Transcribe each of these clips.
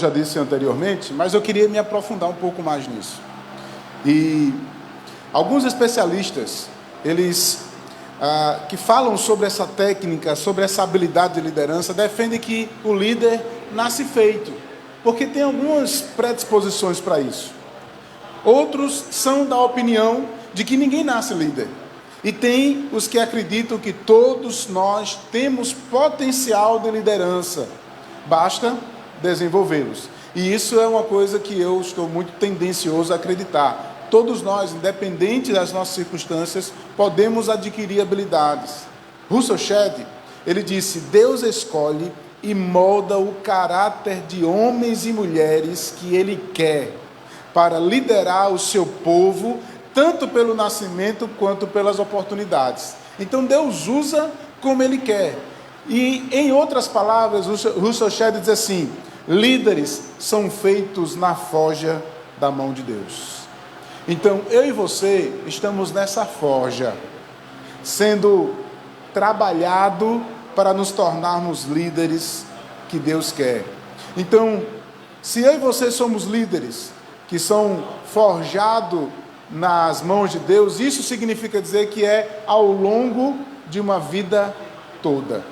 já disse anteriormente, mas eu queria me aprofundar um pouco mais nisso. E alguns especialistas, eles que falam sobre essa técnica, sobre essa habilidade de liderança, defendem que o líder nasce feito, porque tem algumas predisposições para isso. Outros são da opinião de que ninguém nasce líder. E tem os que acreditam que todos nós temos potencial de liderança, basta desenvolvê-los. E isso é uma coisa que eu estou muito tendencioso a acreditar. Todos nós, independente das nossas circunstâncias, podemos adquirir habilidades. Russell Shedd, ele disse: Deus escolhe e molda o caráter de homens e mulheres que Ele quer para liderar o seu povo, tanto pelo nascimento quanto pelas oportunidades. Então Deus usa como Ele quer. E em outras palavras, Russell Shedd diz assim: líderes são feitos na forja da mão de Deus. Então eu e você estamos nessa forja, sendo trabalhado para nos tornarmos líderes que Deus quer. Então, se eu e você somos líderes que são forjados nas mãos de Deus, isso significa dizer que é ao longo de uma vida toda.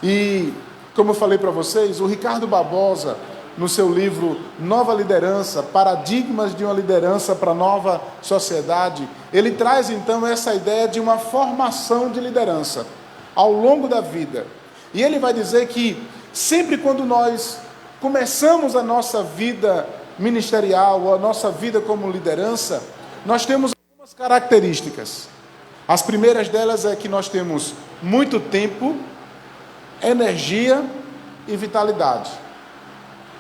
E, como eu falei para vocês, o Ricardo Barbosa, no seu livro Nova Liderança, Paradigmas de uma Liderança para a Nova Sociedade, ele traz então essa ideia de uma formação de liderança ao longo da vida. E ele vai dizer que sempre quando nós começamos a nossa vida ministerial, ou a nossa vida como liderança, nós temos algumas características. As primeiras delas é que nós temos muito tempo, energia e vitalidade.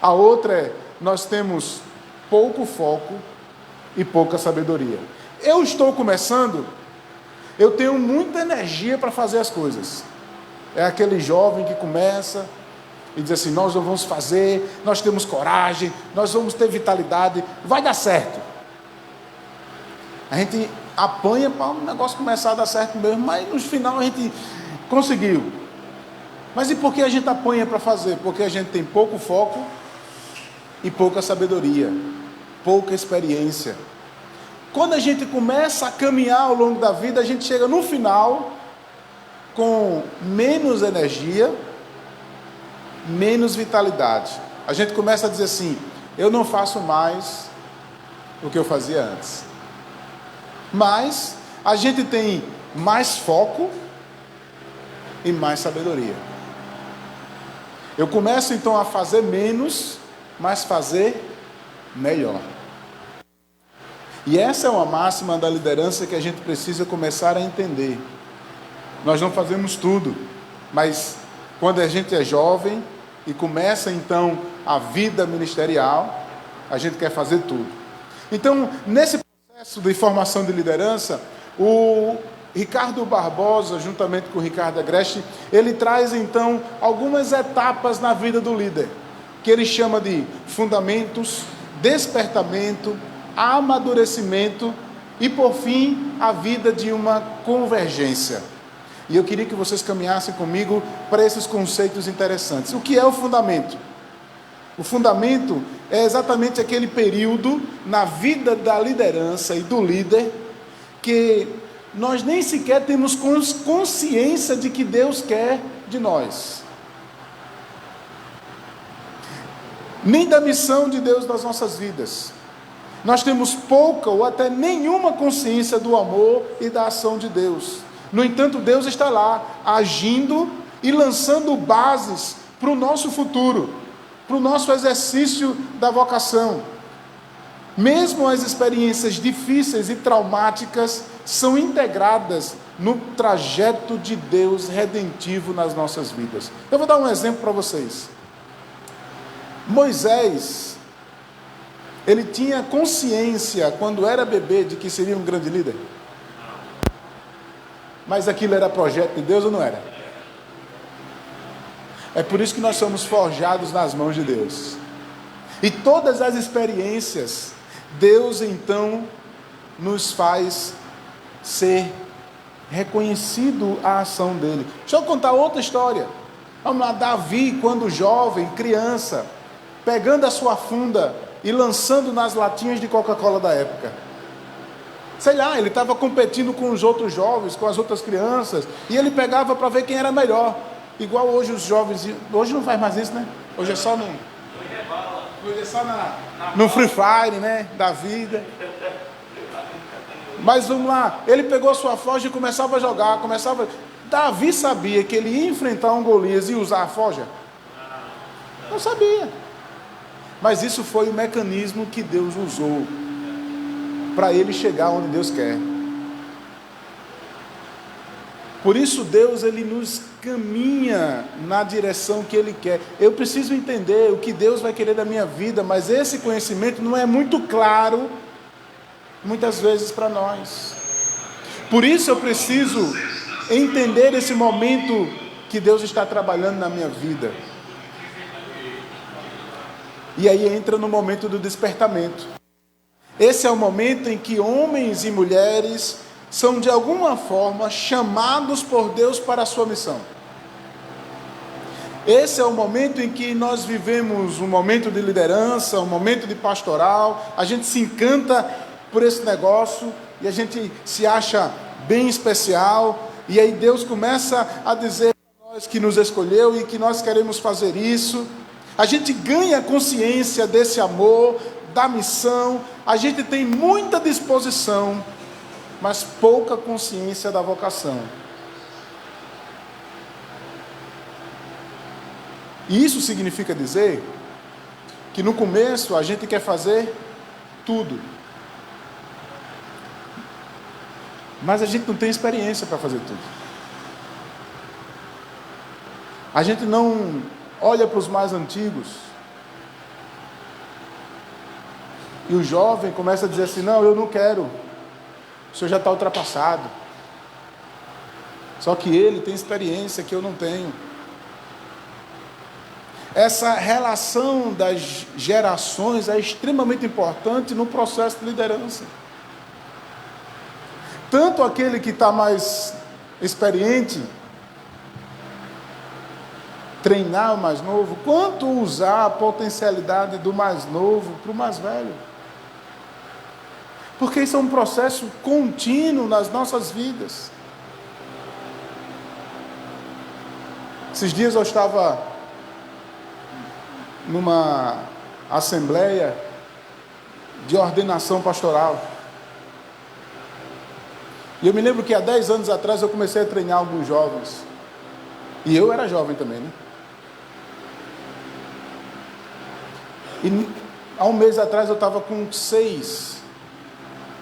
A outra é, nós temos pouco foco e pouca sabedoria. Eu estou começando, eu tenho muita energia para fazer as coisas. É aquele jovem que começa e diz assim: nós vamos fazer, nós temos coragem, nós vamos ter vitalidade, vai dar certo. A gente apanha para o negócio começar a dar certo mesmo, mas no final a gente conseguiu. Mas e por que a gente apanha para fazer? Porque a gente tem pouco foco e pouca sabedoria, pouca experiência. Quando a gente começa a caminhar ao longo da vida, a gente chega no final com menos energia, menos vitalidade. A gente começa a dizer assim: eu não faço mais o que eu fazia antes. Mas a gente tem mais foco e mais sabedoria. Eu começo então a fazer menos, mas fazer melhor. E essa é uma máxima da liderança que a gente precisa começar a entender. Nós não fazemos tudo, mas quando a gente é jovem e começa então a vida ministerial, a gente quer fazer tudo. Então, nesse processo de formação de liderança, o Ricardo Barbosa, juntamente com o Ricardo Agreste, ele traz então algumas etapas na vida do líder, que ele chama de fundamentos, despertamento, amadurecimento e, por fim, a vida de uma convergência. E eu queria que vocês caminhassem comigo para esses conceitos interessantes. O que é o fundamento? O fundamento é exatamente aquele período na vida da liderança e do líder que nós nem sequer temos consciência de que Deus quer de nós, nem da missão de Deus nas nossas vidas. Nós temos pouca ou até nenhuma consciência do amor e da ação de Deus. No entanto, Deus está lá, agindo e lançando bases para o nosso futuro, para o nosso exercício da vocação. Mesmo as experiências difíceis e traumáticas são integradas no trajeto de Deus redentivo nas nossas vidas. Eu vou dar um exemplo para vocês. Moisés, ele tinha consciência, quando era bebê, de que seria um grande líder? Mas aquilo era projeto de Deus ou não era? É por isso que nós somos forjados nas mãos de Deus. E todas as experiências, Deus então nos faz ser reconhecido a ação dele. Deixa eu contar outra história. Vamos lá, Davi, quando jovem, criança, pegando a sua funda e lançando nas latinhas de Coca-Cola da época. Sei lá, ele estava competindo com os outros jovens, com as outras crianças, e ele pegava para ver quem era melhor. Igual hoje os jovens, hoje não faz mais isso, né? Hoje é só no Free Fire, né? Da vida. Mas vamos lá, ele pegou a sua forja e começava a jogar, Davi sabia que ele ia enfrentar um Golias e usar a forja? Não sabia. Mas isso foi o mecanismo que Deus usou para ele chegar onde Deus quer. Por isso Deus, ele nos caminha na direção que Ele quer. Eu preciso entender o que Deus vai querer da minha vida, mas esse conhecimento não é muito claro, muitas vezes, para nós. Por isso eu preciso entender esse momento que Deus está trabalhando na minha vida. E aí entra no momento do despertamento. Esse é o momento em que homens e mulheres são de alguma forma chamados por Deus para a sua missão. Esse é o momento em que nós vivemos um momento de liderança, um momento de pastoral, a gente se encanta por esse negócio e a gente se acha bem especial, e aí Deus começa a dizer a nós que nos escolheu e que nós queremos fazer isso. A gente ganha consciência desse amor, da missão, a gente tem muita disposição, mas pouca consciência da vocação. E isso significa dizer que no começo a gente quer fazer tudo, mas a gente não tem experiência para fazer tudo. A gente não olha para os mais antigos e o jovem começa a dizer assim: não, eu não quero, o senhor já está ultrapassado. Só que ele tem experiência que eu não tenho. Essa relação das gerações é extremamente importante no processo de liderança. Tanto aquele que está mais experiente, treinar o mais novo, quanto usar a potencialidade do mais novo para o mais velho. Porque isso é um processo contínuo nas nossas vidas. Esses dias eu estava numa assembleia de ordenação pastoral. E eu me lembro que há 10 anos atrás eu comecei a treinar alguns jovens. E eu era jovem também, né? E há um mês atrás eu estava com 6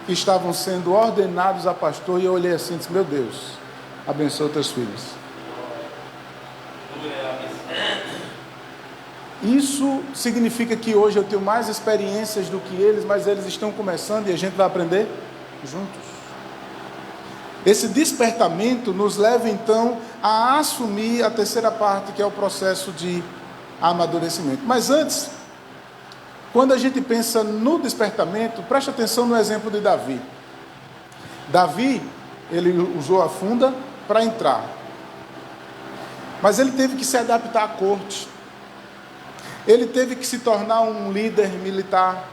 que estavam sendo ordenados a pastor, e eu olhei assim e disse: meu Deus, abençoa teus filhos. Isso significa que hoje eu tenho mais experiências do que eles, mas eles estão começando e a gente vai aprender juntos. Esse despertamento nos leva então a assumir a terceira parte, que é o processo de amadurecimento. Mas antes, quando a gente pensa no despertamento, preste atenção no exemplo de Davi. Davi, ele usou a funda para entrar, mas ele teve que se adaptar à corte. Ele teve que se tornar um líder militar.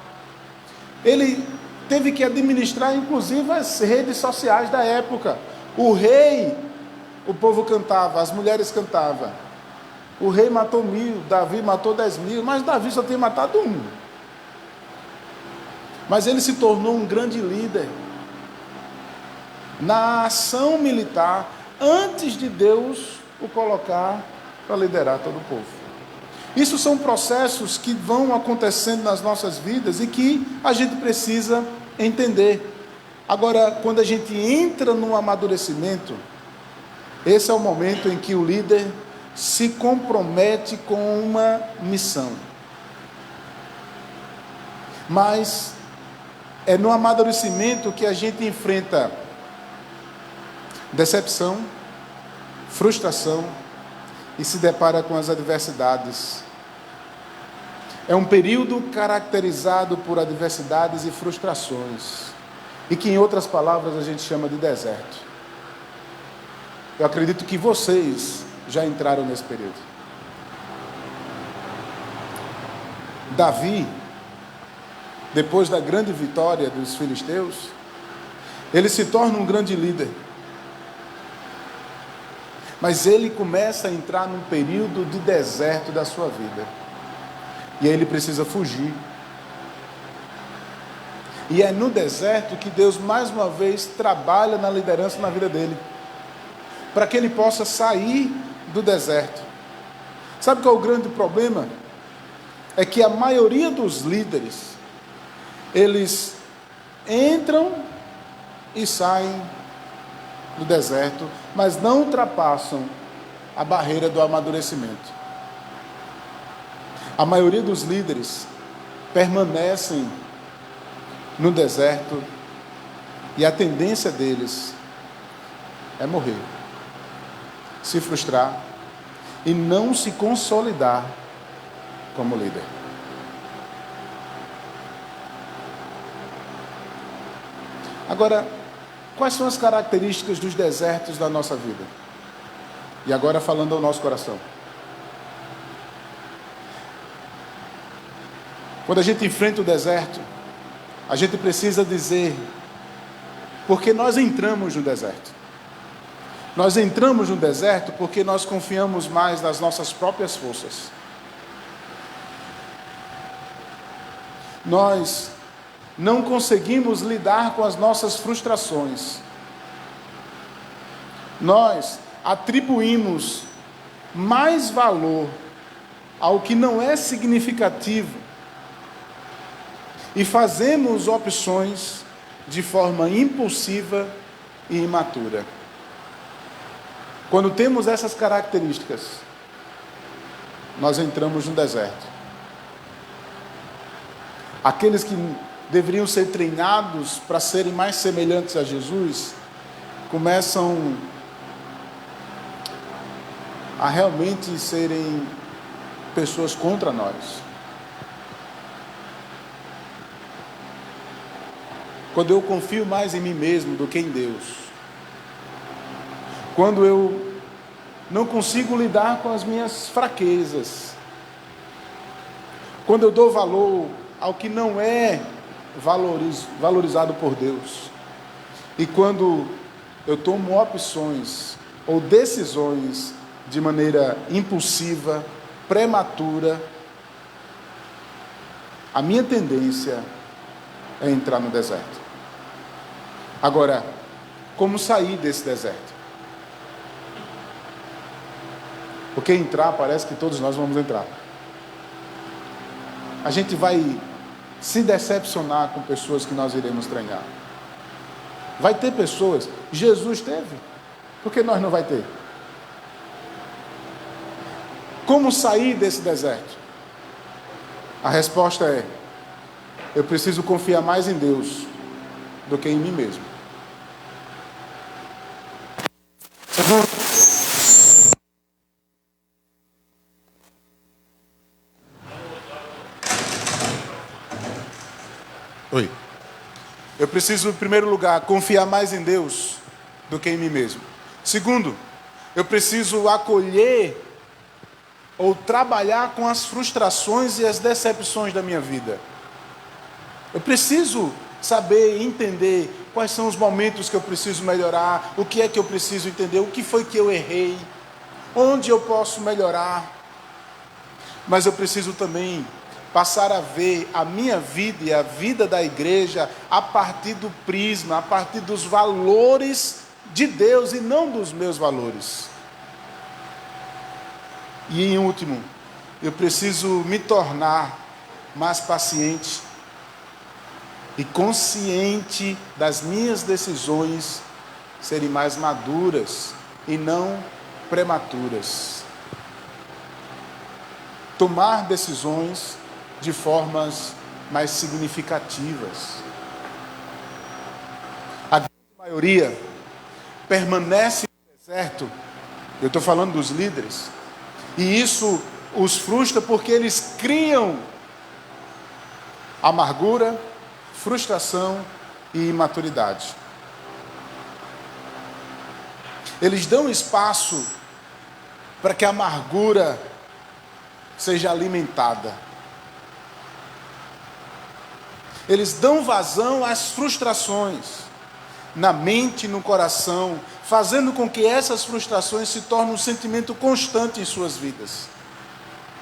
Ele teve que administrar, inclusive, as redes sociais da época. O rei, o povo cantava, as mulheres cantavam. O rei matou 1000, Davi matou 10.000, mas Davi só tinha matado 1. Mas ele se tornou um grande líder na ação militar, antes de Deus o colocar para liderar todo o povo. Isso são processos que vão acontecendo nas nossas vidas e que a gente precisa entender. Agora, quando a gente entra no amadurecimento, esse é o momento em que o líder se compromete com uma missão. Mas é no amadurecimento que a gente enfrenta decepção, frustração e se depara com as adversidades. É um período caracterizado por adversidades e frustrações, e que, em outras palavras, a gente chama de deserto. Eu acredito que vocês já entraram nesse período. Davi, depois da grande vitória dos filisteus, ele se torna um grande líder. Mas ele começa a entrar num período de deserto da sua vida. E aí ele precisa fugir. E é no deserto que Deus mais uma vez trabalha na liderança na vida dele, para que ele possa sair do deserto. Sabe qual é o grande problema? É que a maioria dos líderes, eles entram e saem do deserto, mas não ultrapassam a barreira do amadurecimento. A maioria dos líderes permanecem no deserto e a tendência deles é morrer, se frustrar e não se consolidar como líder. Agora, quais são as características dos desertos da nossa vida? E agora falando ao nosso coração. Quando a gente enfrenta o deserto, a gente precisa dizer, porque nós entramos no deserto. Nós entramos no deserto porque nós confiamos mais nas nossas próprias forças. Nós não conseguimos lidar com as nossas frustrações. Nós atribuímos mais valor ao que não é significativo e fazemos opções de forma impulsiva e imatura. Quando temos essas características, nós entramos no deserto. Aqueles que deveriam ser treinados para serem mais semelhantes a Jesus, começam a realmente serem pessoas contra nós. Quando eu confio mais em mim mesmo do que em Deus, quando eu não consigo lidar com as minhas fraquezas, quando eu dou valor ao que não é valorizado por Deus, e quando eu tomo opções ou decisões de maneira impulsiva, prematura, a minha tendência é entrar no deserto. Agora, como sair desse deserto? Porque entrar, parece que todos nós vamos entrar. A gente vai se decepcionar com pessoas que nós iremos treinar. Vai ter pessoas, Jesus teve, por que nós não vai ter? Como sair desse deserto? A resposta é: eu preciso confiar mais em Deus do que em mim mesmo. Oi. Eu preciso, em primeiro lugar, confiar mais em Deus do que em mim mesmo. Segundo, eu preciso acolher ou trabalhar com as frustrações e as decepções da minha vida. Eu preciso saber, entender quais são os momentos que eu preciso melhorar, o que é que eu preciso entender, o que foi que eu errei, onde eu posso melhorar. Mas eu preciso também passar a ver a minha vida e a vida da igreja a partir do prisma, a partir dos valores de Deus e não dos meus valores. E em último, eu preciso me tornar mais paciente e consciente das minhas decisões serem mais maduras e não prematuras. Tomar decisões de formas mais significativas. A grande maioria permanece no deserto, eu estou falando dos líderes, e isso os frustra porque eles criam amargura, frustração e imaturidade. Eles dão espaço para que a amargura seja alimentada. Eles dão vazão às frustrações na mente e no coração, fazendo com que essas frustrações se tornem um sentimento constante em suas vidas.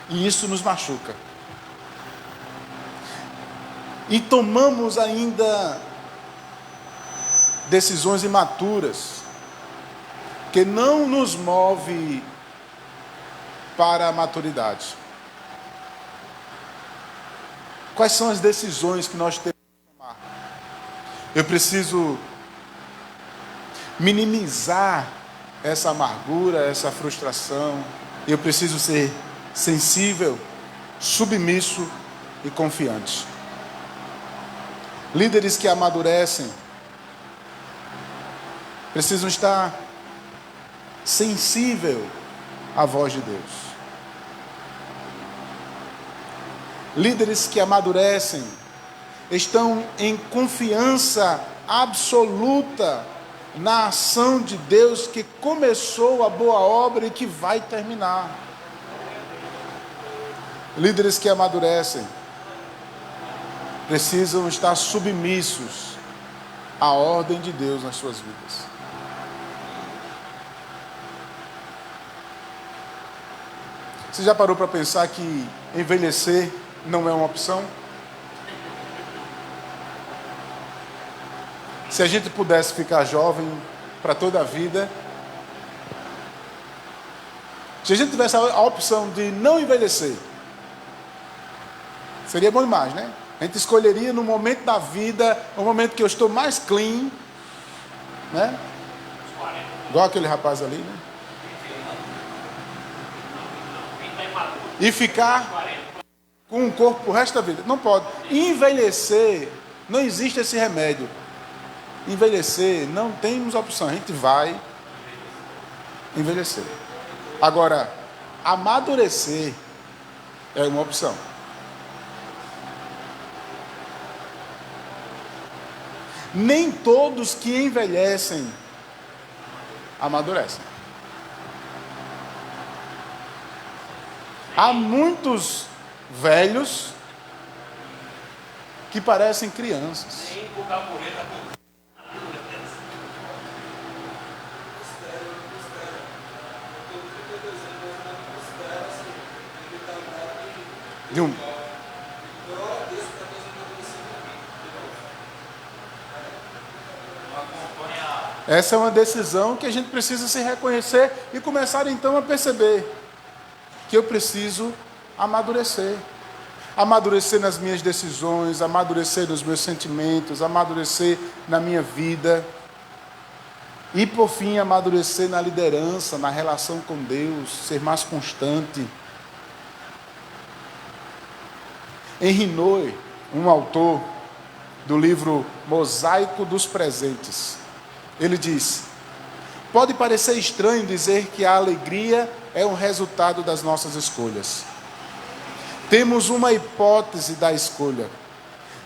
E isso nos machuca. E tomamos ainda decisões imaturas, que não nos move para a maturidade. Quais são as decisões que nós temos que tomar? Eu preciso minimizar essa amargura, essa frustração. Eu preciso ser sensível, submisso e confiante. Líderes que amadurecem precisam estar sensível à voz de Deus. Líderes que amadurecem estão em confiança absoluta na ação de Deus que começou a boa obra e que vai terminar. Líderes que amadurecem precisam estar submissos à ordem de Deus nas suas vidas. Você já parou para pensar que envelhecer não é uma opção? Se a gente pudesse ficar jovem para toda a vida, se a gente tivesse a opção de não envelhecer, seria bom demais, né? A gente escolheria no momento da vida, o momento que eu estou mais clean, né? Igual aquele rapaz ali, né? E ficar com o corpo o resto da vida. Não pode. Envelhecer, não existe esse remédio. Envelhecer, não temos opção. A gente vai envelhecer. Agora, amadurecer é uma opção. Nem todos que envelhecem amadurecem. Há muitos velhos que parecem crianças. Essa é uma decisão que a gente precisa se reconhecer e começar então a perceber que eu preciso amadurecer. Amadurecer nas minhas decisões, amadurecer nos meus sentimentos, amadurecer na minha vida. E por fim, amadurecer na liderança, na relação com Deus, ser mais constante. Henri Nouwen, um autor do livro Mosaico dos Presentes, ele diz: pode parecer estranho dizer que a alegria é um resultado das nossas escolhas. Temos uma hipótese da escolha,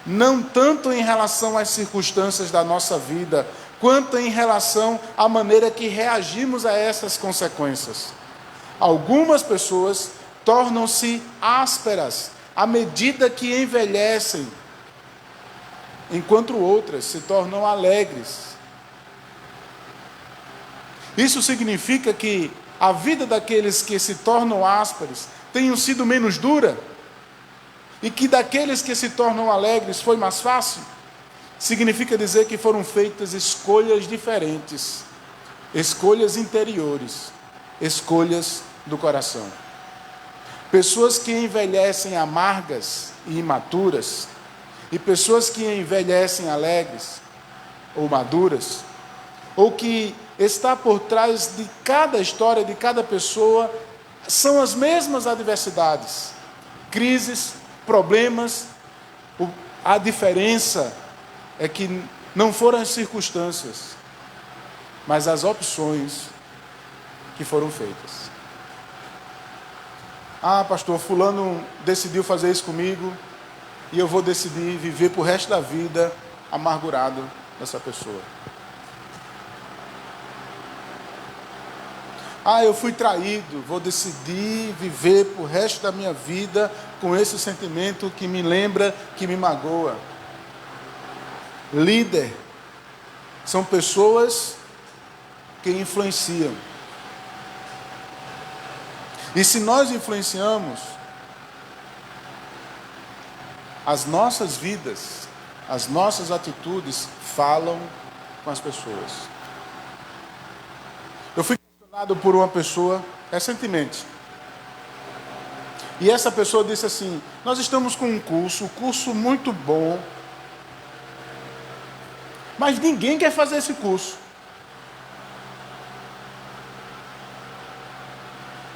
não tanto em relação às circunstâncias da nossa vida, quanto em relação à maneira que reagimos a essas consequências. Algumas pessoas tornam-se ásperas à medida que envelhecem, enquanto outras se tornam alegres. Isso significa que a vida daqueles que se tornam ásperos tenha sido menos dura, e que daqueles que se tornam alegres foi mais fácil? Significa dizer que foram feitas escolhas diferentes, escolhas interiores, escolhas do coração. Pessoas que envelhecem amargas e imaturas, e pessoas que envelhecem alegres ou maduras, ou que está por trás de cada história, de cada pessoa, são as mesmas adversidades, crises, problemas. A diferença é que não foram as circunstâncias, mas as opções que foram feitas. Ah, pastor, fulano decidiu fazer isso comigo, e eu vou decidir viver pro resto da vida amargurado dessa pessoa. Ah, eu fui traído, vou decidir viver pro resto da minha vida com esse sentimento que me lembra, que me magoa. Líder são pessoas que influenciam. E se nós influenciamos, as nossas vidas, as nossas atitudes falam com as pessoas. Eu fui questionado por uma pessoa recentemente. E essa pessoa disse assim: nós estamos com um curso muito bom, mas ninguém quer fazer esse curso.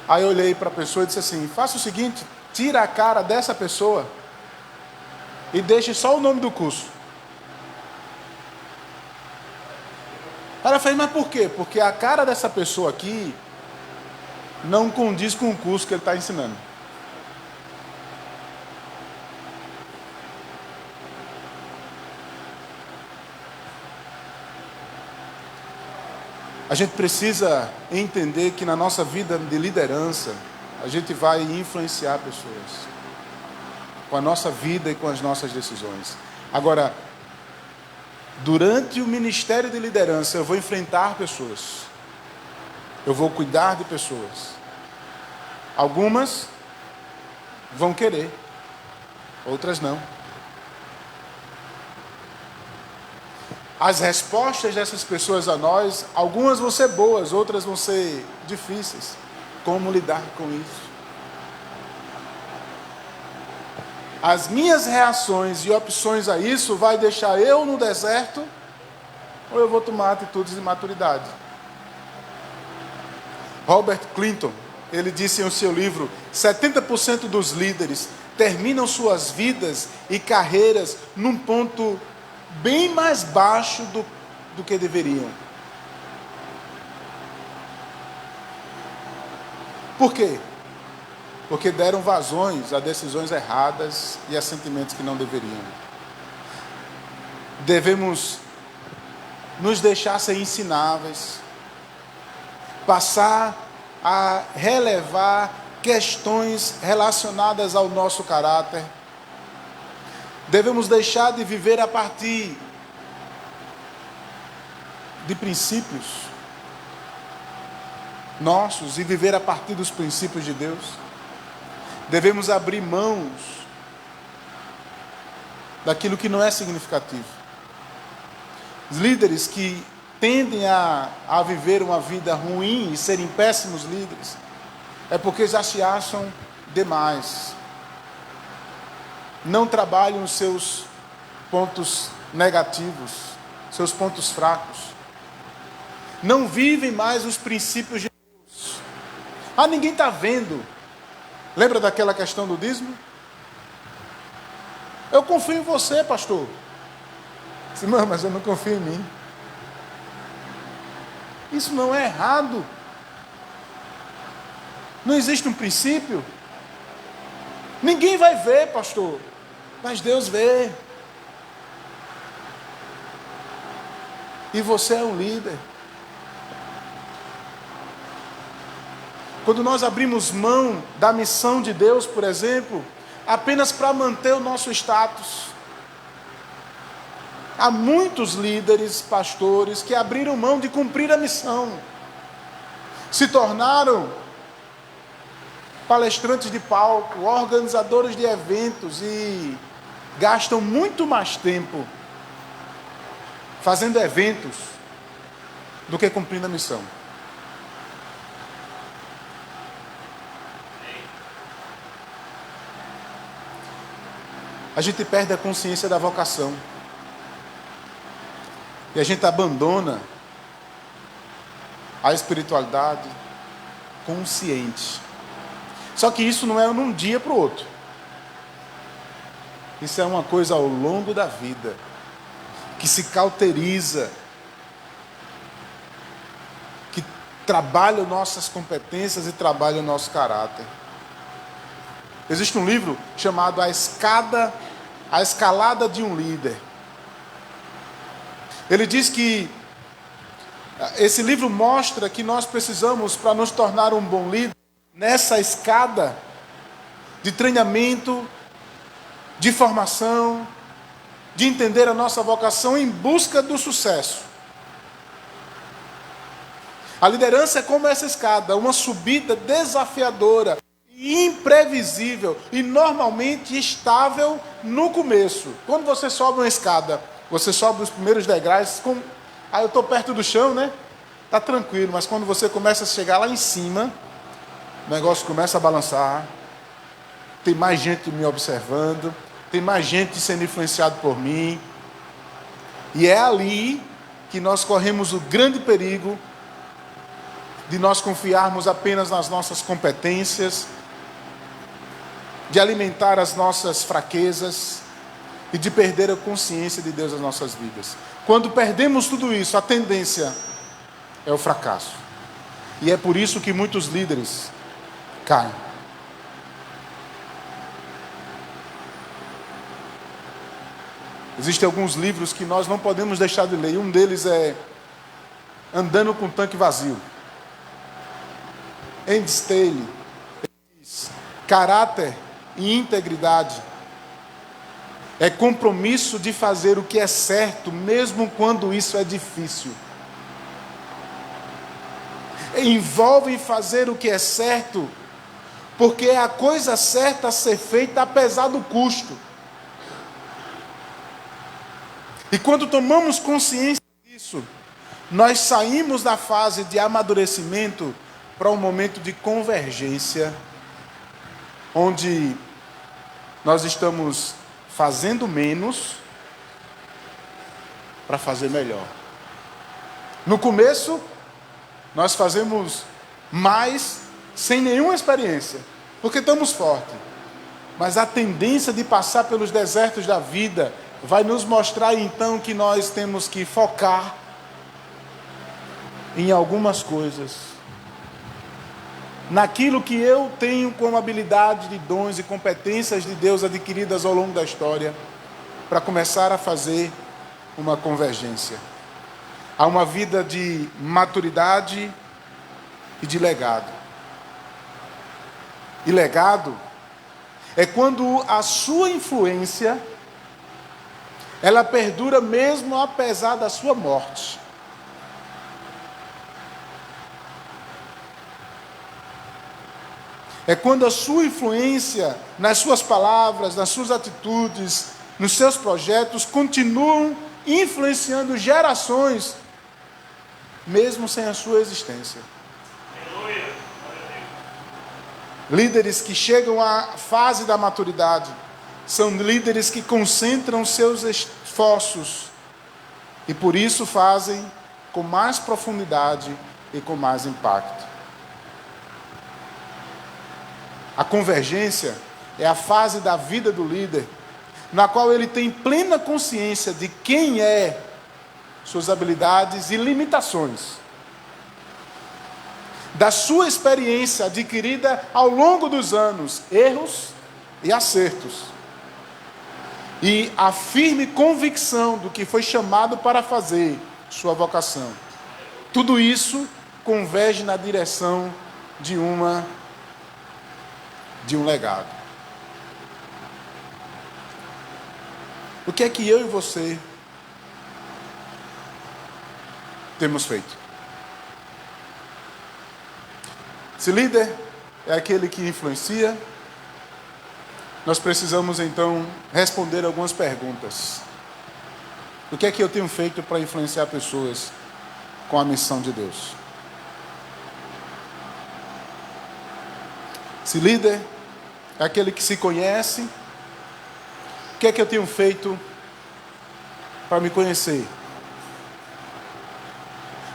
Aí eu olhei para a pessoa e disse assim: faça o seguinte, tira a cara dessa pessoa e deixe só o nome do curso. Ela fez: mas por quê? Porque a cara dessa pessoa aqui não condiz com o curso que ele está ensinando. A gente precisa entender que na nossa vida de liderança, a gente vai influenciar pessoas com a nossa vida e com as nossas decisões. Agora, durante o ministério de liderança, eu vou enfrentar pessoas. Eu vou cuidar de pessoas. Algumas vão querer, outras não. As respostas dessas pessoas a nós, algumas vão ser boas, outras vão ser difíceis. Como lidar com isso? As minhas reações e opções a isso vai deixar eu no deserto, ou eu vou tomar atitudes de maturidade. Robert Clinton, ele disse em seu livro: 70% dos líderes terminam suas vidas e carreiras num ponto bem mais baixo do que deveriam. Por quê? Porque deram vazões a decisões erradas e a sentimentos que não deveriam. Devemos nos deixar ser ensináveis, passar a relevar questões relacionadas ao nosso caráter. Devemos deixar de viver a partir de princípios nossos e viver a partir dos princípios de Deus. Devemos abrir mãos daquilo que não é significativo. Os líderes que tendem a viver uma vida ruim e serem péssimos líderes, é porque já se acham demais. Não trabalham os seus pontos negativos, seus pontos fracos. Não vivem mais os princípios de Deus. Ah, ninguém está vendo. Lembra daquela questão do dízimo? Eu confio em você, pastor. Disse: mas eu não confio em mim. Isso não é errado. Não existe um princípio. Ninguém vai ver, pastor, mas Deus vê. E você é um líder. Quando nós abrimos mão da missão de Deus, por exemplo, apenas para manter o nosso status. Há muitos líderes, pastores, que abriram mão de cumprir a missão. Se tornaram palestrantes de palco, organizadores de eventos e gastam muito mais tempo fazendo eventos do que cumprindo a missão. A gente perde a consciência da vocação. E a gente abandona a espiritualidade consciente. Só que isso não é de um dia para o outro. Isso é uma coisa ao longo da vida, que se cauteriza, que trabalha nossas competências e trabalha o nosso caráter. Existe um livro chamado A Escalada de um Líder. Ele diz que esse livro mostra que nós precisamos, para nos tornar um bom líder, nessa escada de treinamento, de formação, de entender a nossa vocação em busca do sucesso. A liderança é como essa escada, uma subida desafiadora, imprevisível e normalmente estável no começo. Quando você sobe uma escada, você sobe os primeiros degraus, eu estou perto do chão, né? Está tranquilo, mas quando você começa a chegar lá em cima, o negócio começa a balançar, tem mais gente me observando, tem mais gente sendo influenciado por mim, e é ali que nós corremos o grande perigo de nós confiarmos apenas nas nossas competências, de alimentar as nossas fraquezas e de perder a consciência de Deus nas nossas vidas. Quando perdemos tudo isso, a tendência é o fracasso. E é por isso que muitos líderes caem. Existem alguns livros que nós não podemos deixar de ler. Um deles é Andando com o Tanque Vazio. Andy Staley diz: caráter e integridade é compromisso de fazer o que é certo, mesmo quando isso é difícil. Envolve fazer o que é certo, porque é a coisa certa a ser feita apesar do custo. E quando tomamos consciência disso, nós saímos da fase de amadurecimento para um momento de convergência, onde nós estamos fazendo menos para fazer melhor. No começo, nós fazemos mais sem nenhuma experiência, porque estamos fortes. Mas a tendência de passar pelos desertos da vida vai nos mostrar então que nós temos que focar em algumas coisas, naquilo que eu tenho como habilidade de dons e competências de Deus adquiridas ao longo da história, para começar a fazer uma convergência. Há uma vida de maturidade e de legado. E legado é quando a sua influência, ela perdura mesmo apesar da sua morte. É quando a sua influência nas suas palavras, nas suas atitudes, nos seus projetos, continuam influenciando gerações, mesmo sem a sua existência. Líderes que chegam à fase da maturidade são líderes que concentram seus esforços e por isso fazem com mais profundidade e com mais impacto. A convergência é a fase da vida do líder, na qual ele tem plena consciência de quem é, suas habilidades e limitações, da sua experiência adquirida ao longo dos anos, erros e acertos, e a firme convicção do que foi chamado para fazer, sua vocação. Tudo isso converge na direção de um legado. O que é que eu e você temos feito? Se líder é aquele que influencia, nós precisamos então responder algumas perguntas. O que é que eu tenho feito para influenciar pessoas com a missão de Deus? Se líder é aquele que se conhece, o que é que eu tenho feito para me conhecer?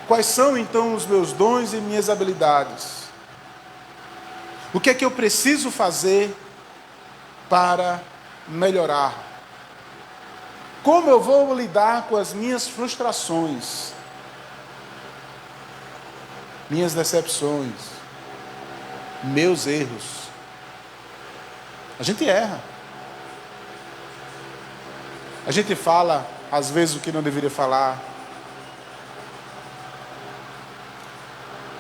Quais são então os meus dons e minhas habilidades? O que é que eu preciso fazer para melhorar? Como eu vou lidar com as minhas frustrações, minhas decepções, meus erros? A gente erra. A gente fala, às vezes, o que não deveria falar.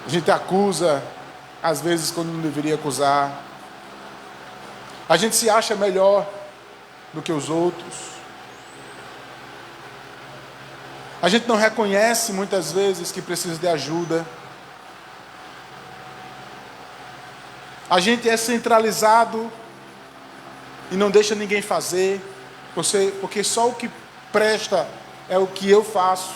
A gente acusa, às vezes, quando não deveria acusar. A gente se acha melhor do que os outros. A gente não reconhece muitas vezes que precisa de ajuda. A gente é centralizado e não deixa ninguém fazer, porque só o que presta é o que eu faço.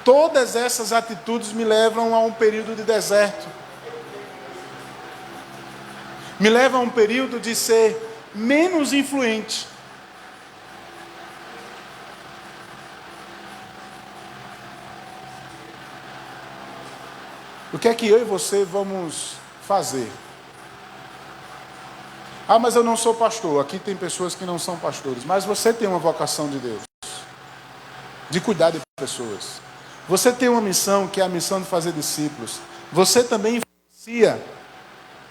Todas essas atitudes me levam a um período de deserto. Me levam a um período de ser menos influente. O que é que eu e você vamos fazer? Ah, mas eu não sou pastor. Aqui tem pessoas que não são pastores. Mas você tem uma vocação de Deus, de cuidar de pessoas. Você tem uma missão, que é a missão de fazer discípulos. Você também influencia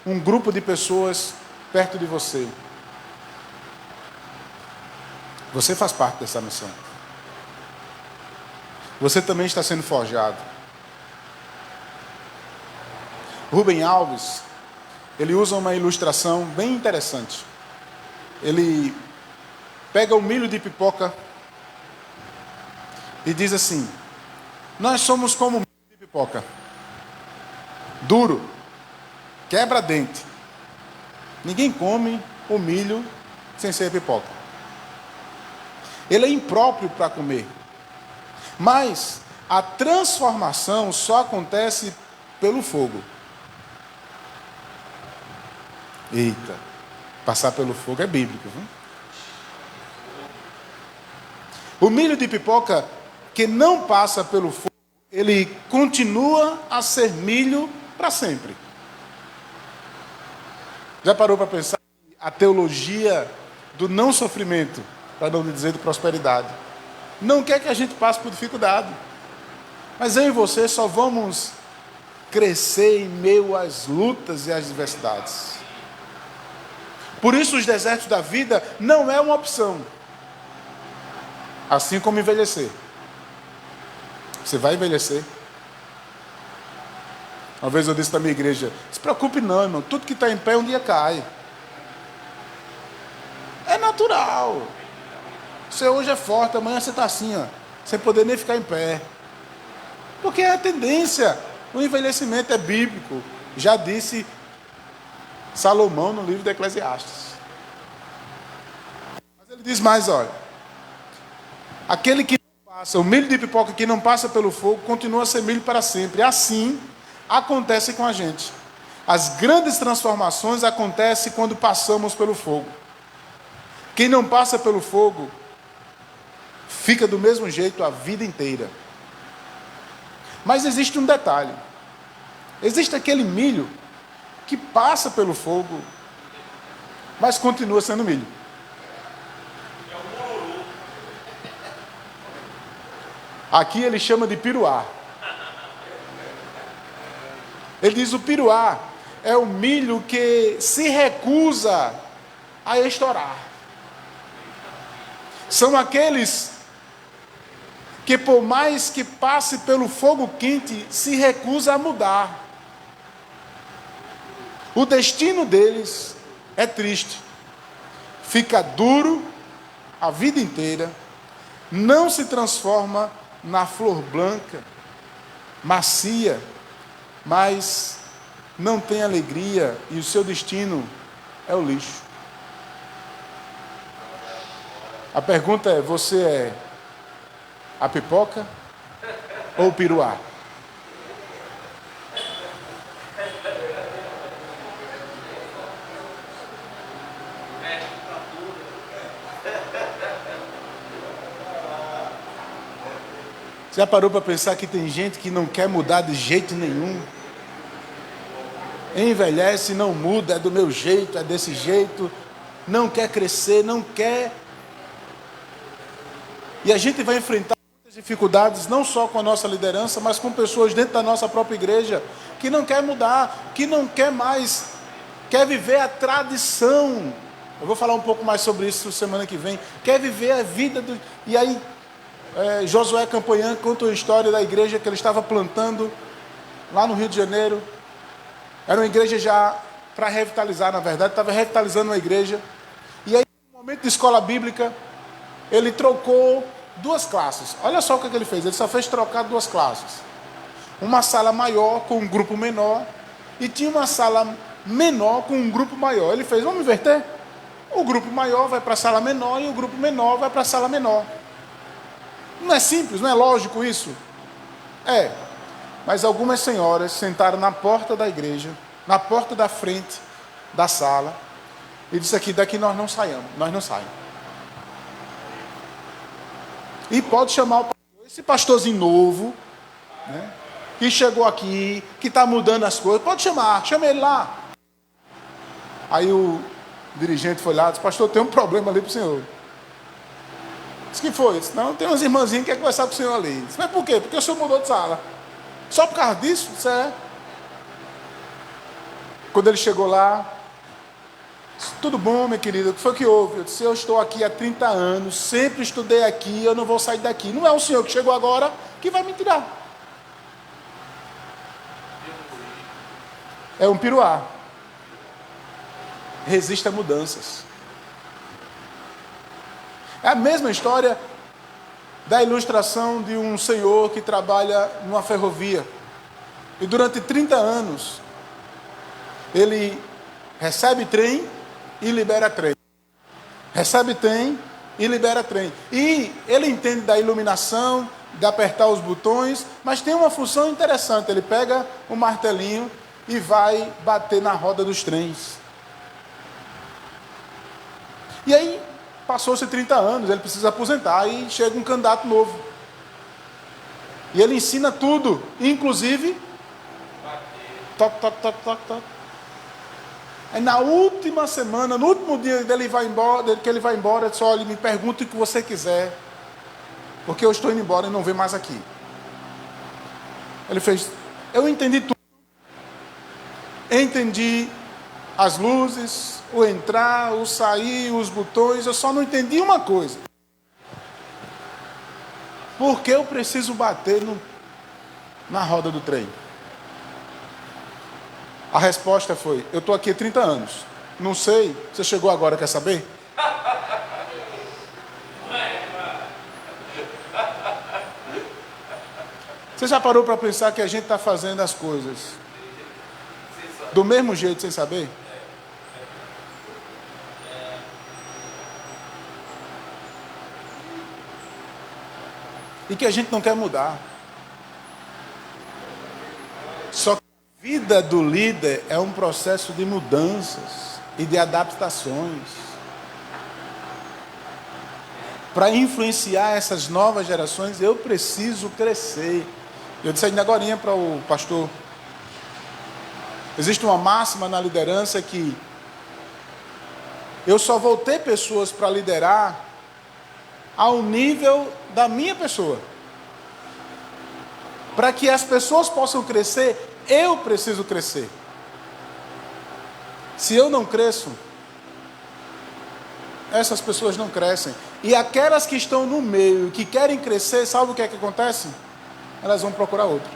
um grupo de pessoas perto de você. Você faz parte dessa missão. Você também está sendo forjado. Rubem Alves, ele usa uma ilustração bem interessante. Ele pega o milho de pipoca e diz assim: nós somos como milho de pipoca, duro, quebra-dente. Ninguém come o milho sem ser pipoca. Ele é impróprio para comer. Mas a transformação só acontece pelo fogo. Eita, passar pelo fogo é bíblico, viu? O milho de pipoca que não passa pelo fogo, ele continua a ser milho para sempre. Já parou para pensar que a teologia do não sofrimento, para não dizer de prosperidade, não quer que a gente passe por dificuldade. Mas eu e você só vamos crescer em meio às lutas e às adversidades. Por isso os desertos da vida não é uma opção. Assim como envelhecer. Você vai envelhecer. Uma vez eu disse na minha igreja: se preocupe não, irmão. Tudo que está em pé um dia cai. É natural. Você hoje é forte, amanhã você está assim, ó, sem poder nem ficar em pé. Porque é a tendência. O envelhecimento é bíblico. Já disse Salomão no livro de Eclesiastes. Mas ele diz mais, olha: aquele que não passa, o milho de pipoca que não passa pelo fogo, continua a ser milho para sempre. Assim acontece com a gente. As grandes transformações acontecem quando passamos pelo fogo. Quem não passa pelo fogo fica do mesmo jeito a vida inteira. Mas existe um detalhe. Existe aquele milho que passa pelo fogo, mas continua sendo milho. Aqui ele chama de piruá. Ele diz: o piruá é o milho que se recusa a estourar. São aqueles que, por mais que passe pelo fogo quente, se recusa a mudar. O destino deles é triste. Fica duro a vida inteira, não se transforma na flor branca, macia, mas não tem alegria e o seu destino é o lixo. A pergunta é: você é a pipoca ou o piruá? Já parou para pensar que tem gente que não quer mudar de jeito nenhum? Envelhece, não muda, é do meu jeito, é desse jeito, não quer crescer, não quer. E a gente vai enfrentar muitas dificuldades, não só com a nossa liderança, mas com pessoas dentro da nossa própria igreja, que não quer mudar, que não quer mais, quer viver a tradição. Eu vou falar um pouco mais sobre isso semana que vem. Quer viver a vida do... E aí, Josué Campanhã conta a história da igreja que ele estava plantando lá no Rio de Janeiro. Era uma igreja já para revitalizar, na verdade, estava revitalizando uma igreja. E aí momento de escola bíblica, ele trocou duas classes. Olha só o que ele fez. Ele só fez trocar duas classes. Uma sala maior com um grupo menor e tinha uma sala menor com um grupo maior. Ele fez, vamos inverter? O grupo maior vai para a sala menor e o grupo menor vai para a sala menor. Não é simples, não é lógico isso? É. Mas algumas senhoras sentaram na porta da igreja, na porta da frente da sala, e disse aqui, daqui nós não saímos, nós não saímos. E pode chamar o pastor, esse pastorzinho novo, né, que chegou aqui, que está mudando as coisas, pode chamar, chama ele lá. Aí o dirigente foi lá e disse, pastor, tem um problema ali para o senhor. Disse, que foi? Disse, não, tem umas irmãzinhas que querem conversar com o senhor ali. Disse, mas por quê? Porque o senhor mudou de sala. Só por causa disso? Disse, é. Quando ele chegou lá, disse, tudo bom, minha querida, o que foi que houve? Eu disse, eu estou aqui há 30 anos, sempre estudei aqui, eu não vou sair daqui. Não é o senhor que chegou agora que vai me tirar. É um piruá. Resiste a mudanças. É a mesma história da ilustração de um senhor que trabalha numa ferrovia. E durante 30 anos, ele recebe trem e libera trem. Recebe trem e libera trem. E ele entende da iluminação, de apertar os botões, mas tem uma função interessante. Ele pega um martelinho e vai bater na roda dos trens. E aí, passou-se 30 anos, ele precisa aposentar, e chega um candidato novo. E ele ensina tudo, inclusive, toc, toc, toc, toc, toc. Aí na última semana, no último dia dele vai embora, que ele vai embora, ele disse, olha, me pergunte o que você quiser, porque eu estou indo embora e não venho mais aqui. Ele fez, eu entendi tudo. Entendi as luzes, o entrar, o sair, os botões, eu só não entendi uma coisa. Por que eu preciso bater na roda do trem? A resposta foi, eu estou aqui há 30 anos. Não sei, você chegou agora, quer saber? Você já parou para pensar que a gente está fazendo as coisas do mesmo jeito, sem saber? E que a gente não quer mudar. Só que a vida do líder é um processo de mudanças e de adaptações. Para influenciar essas novas gerações, eu preciso crescer. Eu disse ainda agorinha para o pastor. Existe uma máxima na liderança que eu só vou ter pessoas para liderar ao nível da minha pessoa. Para que as pessoas possam crescer, eu preciso crescer. Se eu não cresço, essas pessoas não crescem. E aquelas que estão no meio, que querem crescer, sabe o que é que acontece? Elas vão procurar outro.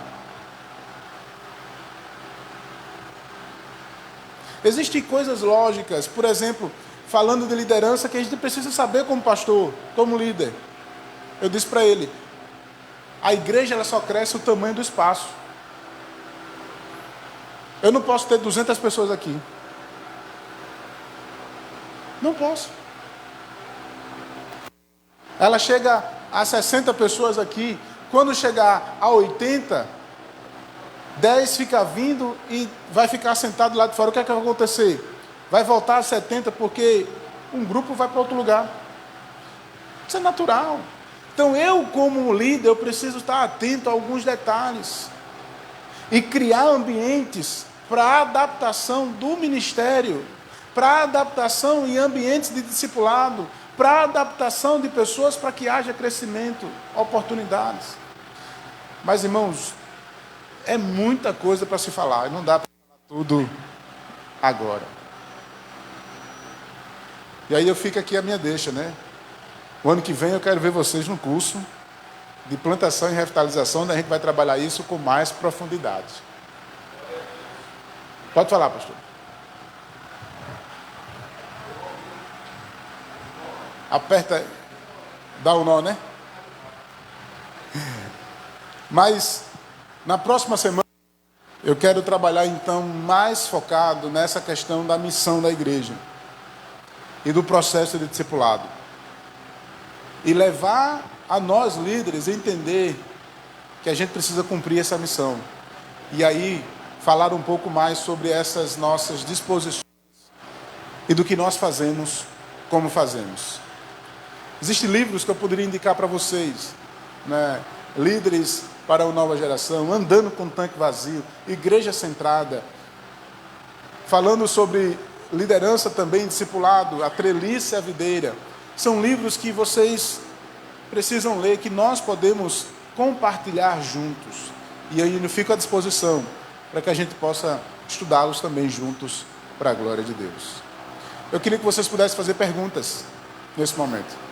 Existem coisas lógicas, por exemplo, falando de liderança, que a gente precisa saber como pastor, como líder. Eu disse para ele, a igreja ela só cresce o tamanho do espaço. Eu não posso ter 200 pessoas aqui. Não posso. Ela chega a 60 pessoas aqui, quando chegar a 80, 10 fica vindo e vai ficar sentado lá de fora. O que é que vai acontecer? Vai voltar a 70 porque um grupo vai para outro lugar. Isso é natural. Então eu, como líder, eu preciso estar atento a alguns detalhes e criar ambientes para adaptação do ministério, para adaptação em ambientes de discipulado, para adaptação de pessoas para que haja crescimento, oportunidades. Mas, irmãos, é muita coisa para se falar, não dá para falar tudo agora. E aí eu fico aqui a minha deixa, né? O ano que vem eu quero ver vocês no curso de plantação e revitalização, onde a gente vai trabalhar isso com mais profundidade. Pode falar, pastor. Aperta, dá o nó, né? Mas na próxima semana eu quero trabalhar então mais focado nessa questão da missão da igreja e do processo de discipulado. E levar a nós líderes a entender que a gente precisa cumprir essa missão. E aí falar um pouco mais sobre essas nossas disposições e do que nós fazemos, como fazemos. Existem livros que eu poderia indicar para vocês, né? Líderes para a nova geração, Andando com o Tanque Vazio, Igreja Centrada, falando sobre liderança também, discipulado, A Treliça e a Videira. São livros que vocês precisam ler, que nós podemos compartilhar juntos. E aí eu fico à disposição para que a gente possa estudá-los também juntos para a glória de Deus. Eu queria que vocês pudessem fazer perguntas nesse momento.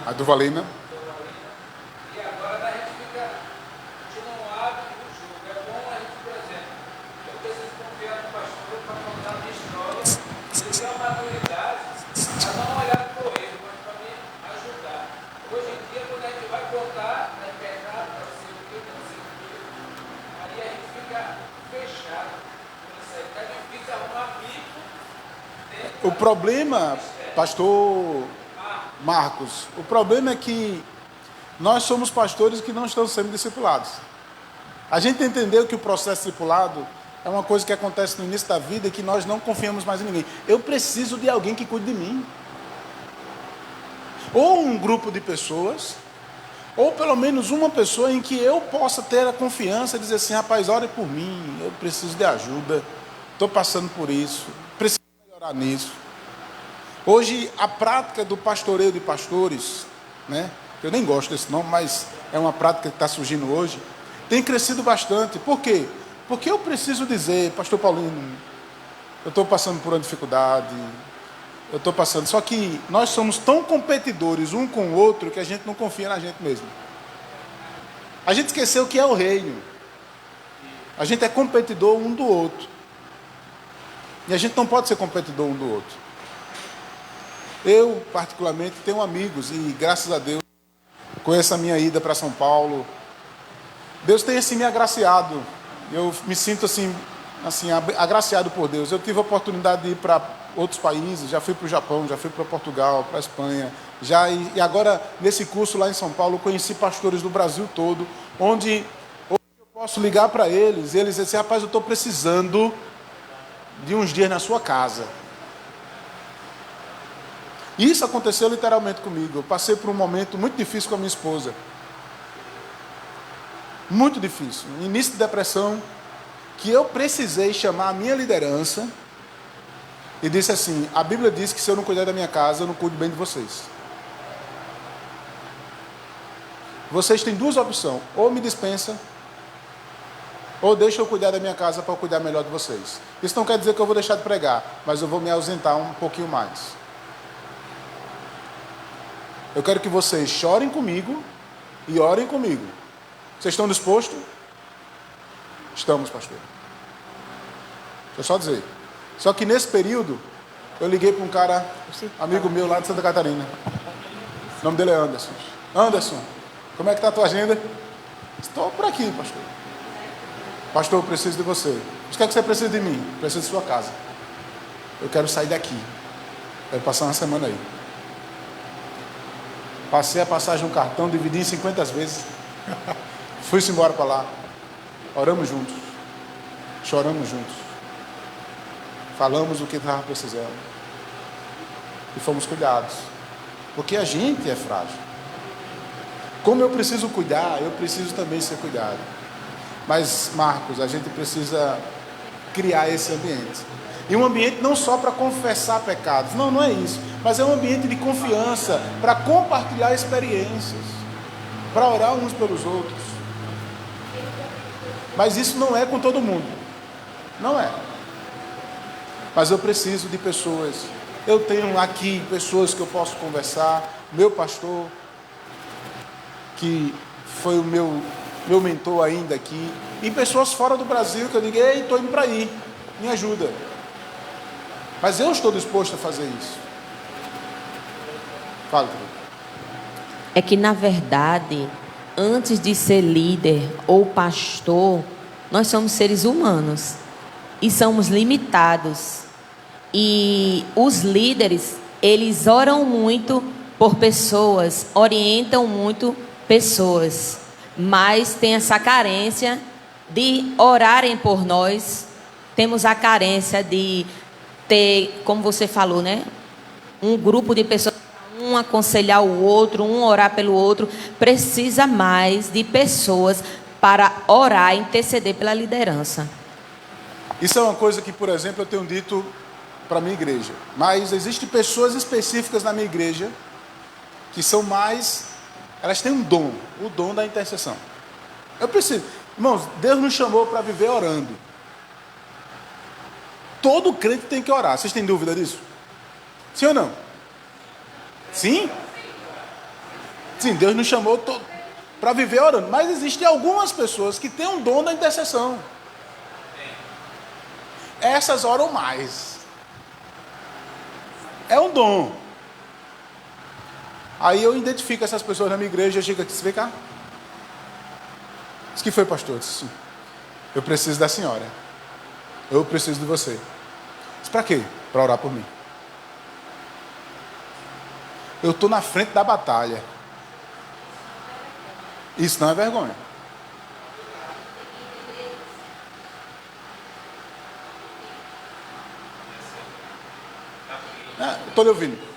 A do Valina. E agora a gente fica continuado o jogo. É bom a gente, por exemplo, eu preciso confiar no pastor para contar a minha história. Ele tem uma maturidade para não olhar para o erro, mas para me ajudar. Hoje em dia, quando a gente vai contar, é pecado, é ser o que, não sei o que. Aí a gente fica fechado. Isso aí está difícil arrumar bico. O problema, pastor Marcos, o problema é que nós somos pastores que não estamos sendo discipulados. A gente entendeu que o processo discipulado é uma coisa que acontece no início da vida e que nós não confiamos mais em ninguém. Eu preciso de alguém que cuide de mim. Ou um grupo de pessoas, ou pelo menos uma pessoa em que eu possa ter a confiança de dizer assim, rapaz, ore por mim, eu preciso de ajuda, estou passando por isso, preciso melhorar nisso. Hoje, a prática do pastoreio de pastores, né? Eu nem gosto desse nome, mas é uma prática que está surgindo hoje, tem crescido bastante. Por quê? Porque eu preciso dizer, pastor Paulino, eu estou passando por uma dificuldade, eu estou passando... Só que nós somos tão competidores um com o outro que a gente não confia na gente mesmo. A gente esqueceu o que é o reino. A gente é competidor um do outro. E a gente não pode ser competidor um do outro. Eu, particularmente, tenho amigos e, graças a Deus, conheço a minha ida para São Paulo. Deus tem, assim, me agraciado. Eu me sinto, assim, agraciado por Deus. Eu tive a oportunidade de ir para outros países, já fui para o Japão, já fui para Portugal, para a Espanha. E agora, nesse curso lá em São Paulo, conheci pastores do Brasil todo, onde eu posso ligar para eles e eles dizem assim, rapaz, eu estou precisando de uns dias na sua casa. Isso aconteceu literalmente comigo. Eu passei por um momento muito difícil com a minha esposa. Muito difícil. Início de depressão, que eu precisei chamar a minha liderança e disse assim, a Bíblia diz que se eu não cuidar da minha casa, eu não cuido bem de vocês. Vocês têm duas opções, ou me dispensa, ou deixa eu cuidar da minha casa para eu cuidar melhor de vocês. Isso não quer dizer que eu vou deixar de pregar, mas eu vou me ausentar um pouquinho mais. Eu quero que vocês chorem comigo e orem comigo. Vocês estão dispostos? Estamos, pastor. Deixa eu só dizer. Só que nesse período, eu liguei para um cara, amigo meu lá de Santa Catarina. O nome dele é Anderson. Anderson, como é que está a tua agenda? Estou por aqui, pastor. Pastor, eu preciso de você. O que é que você precisa de mim? Eu preciso de sua casa. Eu quero sair daqui. Quero passar uma semana aí. Passei a passagem no cartão, dividi em 50 vezes. Fui-se embora para lá. Oramos juntos. Choramos juntos. Falamos o que estava precisando. E fomos cuidados. Porque a gente é frágil. Como eu preciso cuidar, eu preciso também ser cuidado. Mas, Marcos, a gente precisa criar esse ambiente. E um ambiente não só para confessar pecados, não é isso, mas é um ambiente de confiança, para compartilhar experiências, para orar uns pelos outros. Mas isso não é com todo mundo, não é. Mas eu preciso de pessoas. Eu tenho aqui pessoas que eu posso conversar, meu pastor, que foi o meu mentor ainda aqui, e pessoas fora do Brasil que eu digo, ei, estou indo para aí, me ajuda. Mas eu estou disposto a fazer isso. Fala, querido. É que, na verdade, antes de ser líder ou pastor, nós somos seres humanos e somos limitados. E os líderes, eles oram muito por pessoas, orientam muito pessoas, mas tem essa carência de orarem por nós. Temos a carência de ter, como você falou, né? Um grupo de pessoas, um aconselhar o outro, um orar pelo outro. Precisa mais de pessoas para orar e interceder pela liderança. Isso é uma coisa que, por exemplo, eu tenho dito para a minha igreja. Mas existem pessoas específicas na minha igreja que são mais... Elas têm um dom, o dom da intercessão. Eu preciso... Irmãos, Deus nos chamou para viver orando. Todo crente tem que orar. Vocês têm dúvida disso? Sim ou não? Sim? Sim, Deus nos chamou para viver orando. Mas existem algumas pessoas que têm um dom da intercessão. Essas oram mais. É um dom. Aí eu identifico essas pessoas na minha igreja. Eu chego aqui, você vem cá. Diz que foi, pastor? Disse, eu preciso da senhora. Eu preciso de você. Diz, para quê? Para orar por mim. Eu estou na frente da batalha. Isso não é vergonha. Estou lhe ouvindo.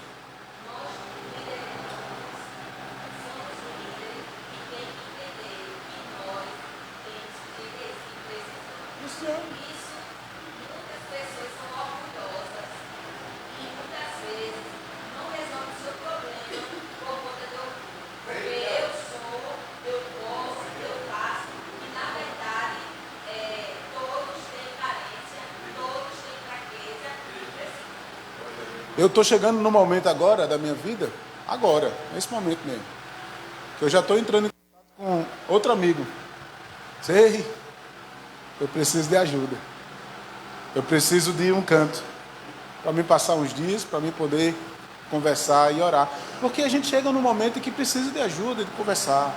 Eu estou chegando no momento agora da minha vida, agora, nesse momento mesmo, que eu já estou entrando em contato com outro amigo. Sei, eu preciso de ajuda. Eu preciso de um canto para me passar uns dias, para mim poder conversar e orar. Porque a gente chega num momento em que precisa de ajuda, de conversar.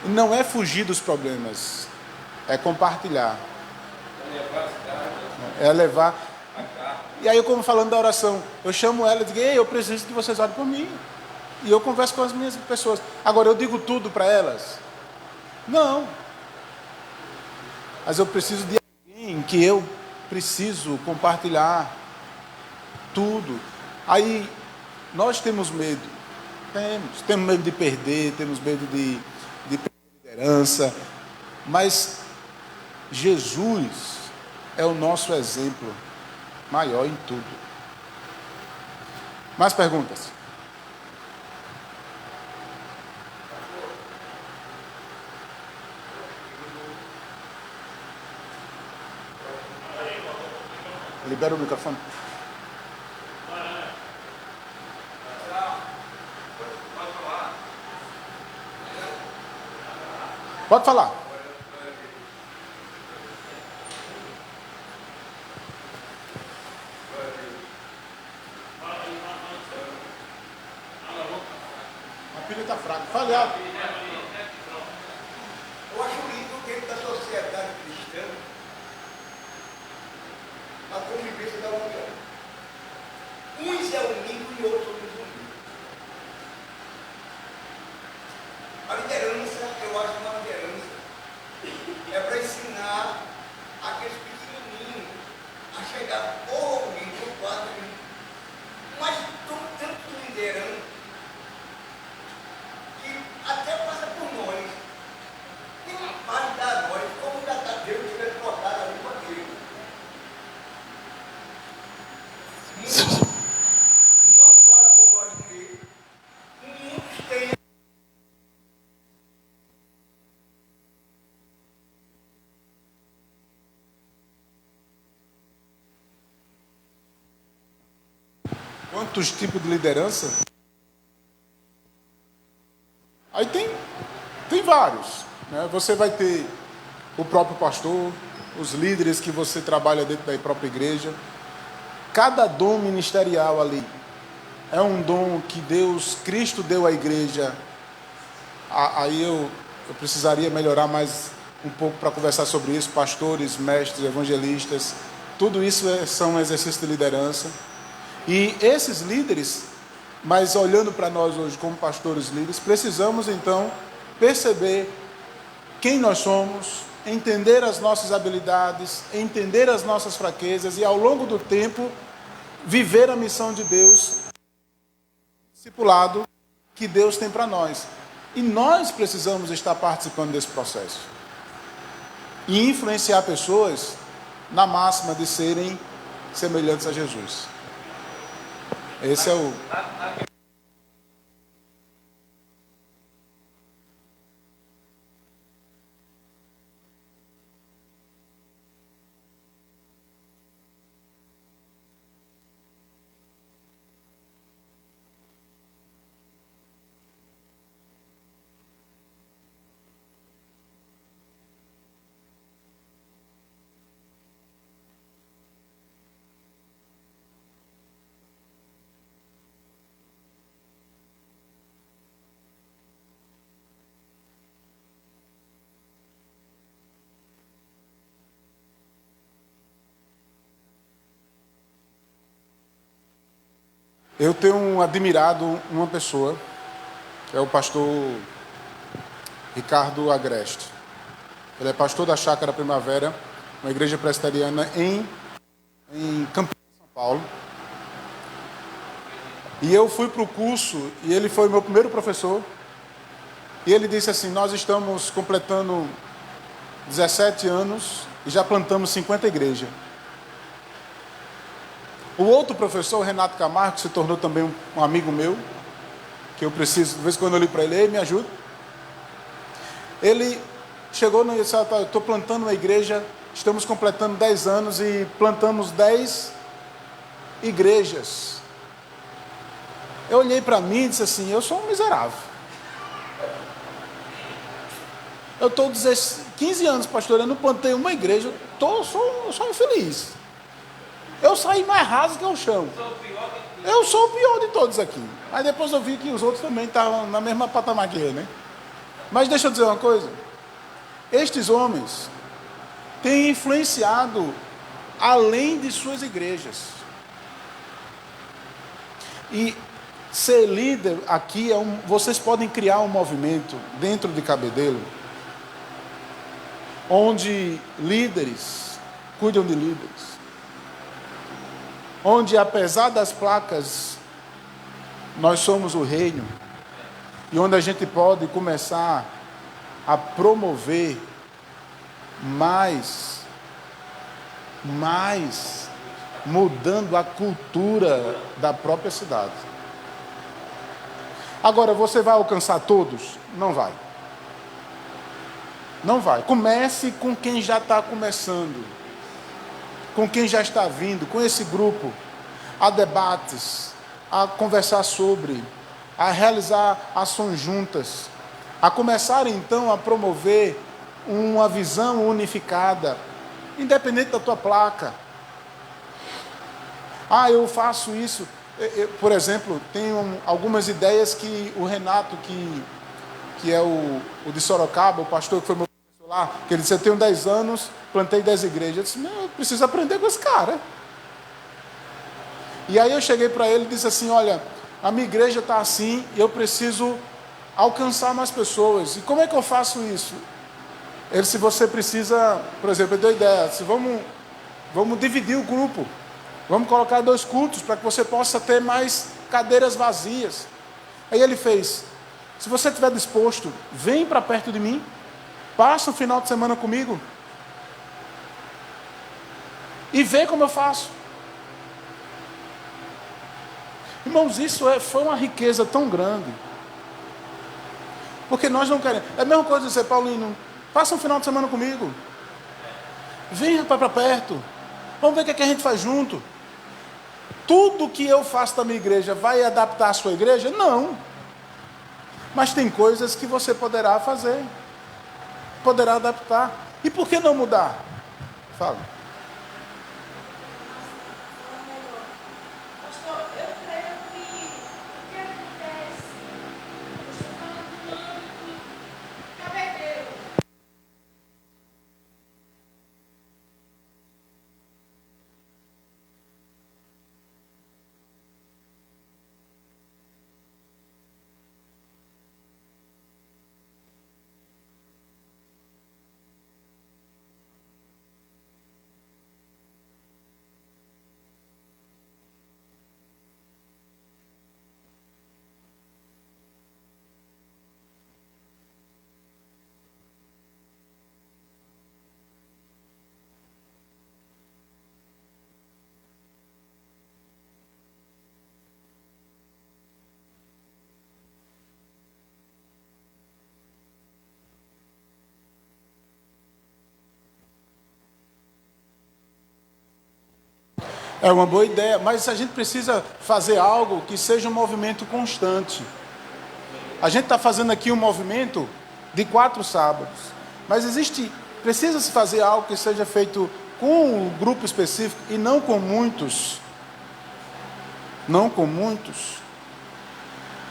E não é fugir dos problemas, é compartilhar. É levar... E aí eu, como falando da oração, eu chamo ela e digo, ei, eu preciso que vocês orem por mim. E eu converso com as minhas pessoas. Agora, eu digo tudo para elas? Não. Mas eu preciso de alguém que eu preciso compartilhar tudo. Aí, nós temos medo. Temos medo de perder, temos medo de perder liderança. Mas Jesus é o nosso exemplo maior em tudo. Mais perguntas? Libera o microfone. Pode falar. A pilha está fraca. Fale alto. Eu acho lindo dentro da sociedade cristã a convivência da união. Uns é unido e outros são desunidos. A liderança, eu acho uma liderança é para ensinar aqueles pequenininhos a chegar ou nível 4, mas estão tanto liderando que até passa por nós. Tem uma parte da nós, como já está Deus tivesse cortado a quantos tipos de liderança? Aí tem vários, né? Você vai ter o próprio pastor, os líderes que você trabalha dentro da própria igreja. Cada dom ministerial ali é um dom que Cristo deu à igreja. Aí eu precisaria melhorar mais um pouco para conversar sobre isso. Pastores, mestres, evangelistas, tudo isso são um exercício de liderança. E esses líderes, mas olhando para nós hoje como pastores líderes, precisamos então perceber quem nós somos, entender as nossas habilidades, entender as nossas fraquezas e ao longo do tempo viver a missão de Deus, discipulado que Deus tem para nós. E nós precisamos estar participando desse processo e influenciar pessoas na máxima de serem semelhantes a Jesus. Esse é o... Eu tenho admirado uma pessoa, que é o pastor Ricardo Agreste. Ele é pastor da Chácara Primavera, uma igreja presbiteriana em Campinas, São Paulo. E eu fui para o curso, e ele foi meu primeiro professor. E ele disse assim: nós estamos completando 17 anos e já plantamos 50 igrejas. O outro professor, Renato Camargo, que se tornou também um amigo meu, que eu preciso, de vez em quando eu ligo para ele, me ajuda. Ele chegou e disse: eu estou plantando uma igreja, estamos completando 10 anos e plantamos 10 igrejas. Eu olhei para mim e disse assim: eu sou um miserável. Eu estou 15 anos pastoreando, não plantei uma igreja, eu sou infeliz. Eu saí mais raso que o chão. Eu sou o pior de todos aqui. Mas depois eu vi que os outros também estavam na mesma patamar que eu, né? Mas deixa eu dizer uma coisa. Estes homens têm influenciado além de suas igrejas. E ser líder aqui vocês podem criar um movimento dentro de Cabedelo, onde líderes cuidam de líderes. Onde, apesar das placas, nós somos o reino, e onde a gente pode começar a promover mais, mudando a cultura da própria cidade. Agora, você vai alcançar todos? Não vai. Não vai. Comece com quem já está começando, com quem já está vindo, com esse grupo, a debates, a conversar sobre, a realizar ações juntas, a começar então a promover uma visão unificada, independente da tua placa. Eu faço isso. Por exemplo, tenho algumas ideias que o Renato, que é o de Sorocaba, o pastor que foi meu professor lá, que ele disse: eu tenho 10 anos, plantei 10 igrejas. Eu disse: eu preciso aprender com esse cara. E aí eu cheguei para ele e disse assim: olha, a minha igreja está assim e eu preciso alcançar mais pessoas. E como é que eu faço isso? Ele disse: você precisa, por exemplo, eu dei ideia, disse: vamos dividir o grupo, vamos colocar 2 cultos para que você possa ter mais cadeiras vazias. Aí ele fez: se você estiver disposto, vem para perto de mim, passa o final de semana comigo e vê como eu faço. Irmãos, isso foi uma riqueza tão grande, porque nós não queremos. É a mesma coisa de dizer: Paulinho, passa um final de semana comigo, vem para perto, vamos ver o que a gente faz junto. tudo que eu faço da minha igreja vai adaptar a sua igreja? Não. Mas tem coisas que você poderá fazer, poderá adaptar. E por que não mudar? Fala. Pastor, eu creio que o que acontece, eu estou falando do âmbito cabedeiro. É uma boa ideia, mas a gente precisa fazer algo que seja um movimento constante. A gente está fazendo aqui um movimento de 4 sábados, mas precisa-se fazer algo que seja feito com um grupo específico e não com muitos. Não com muitos.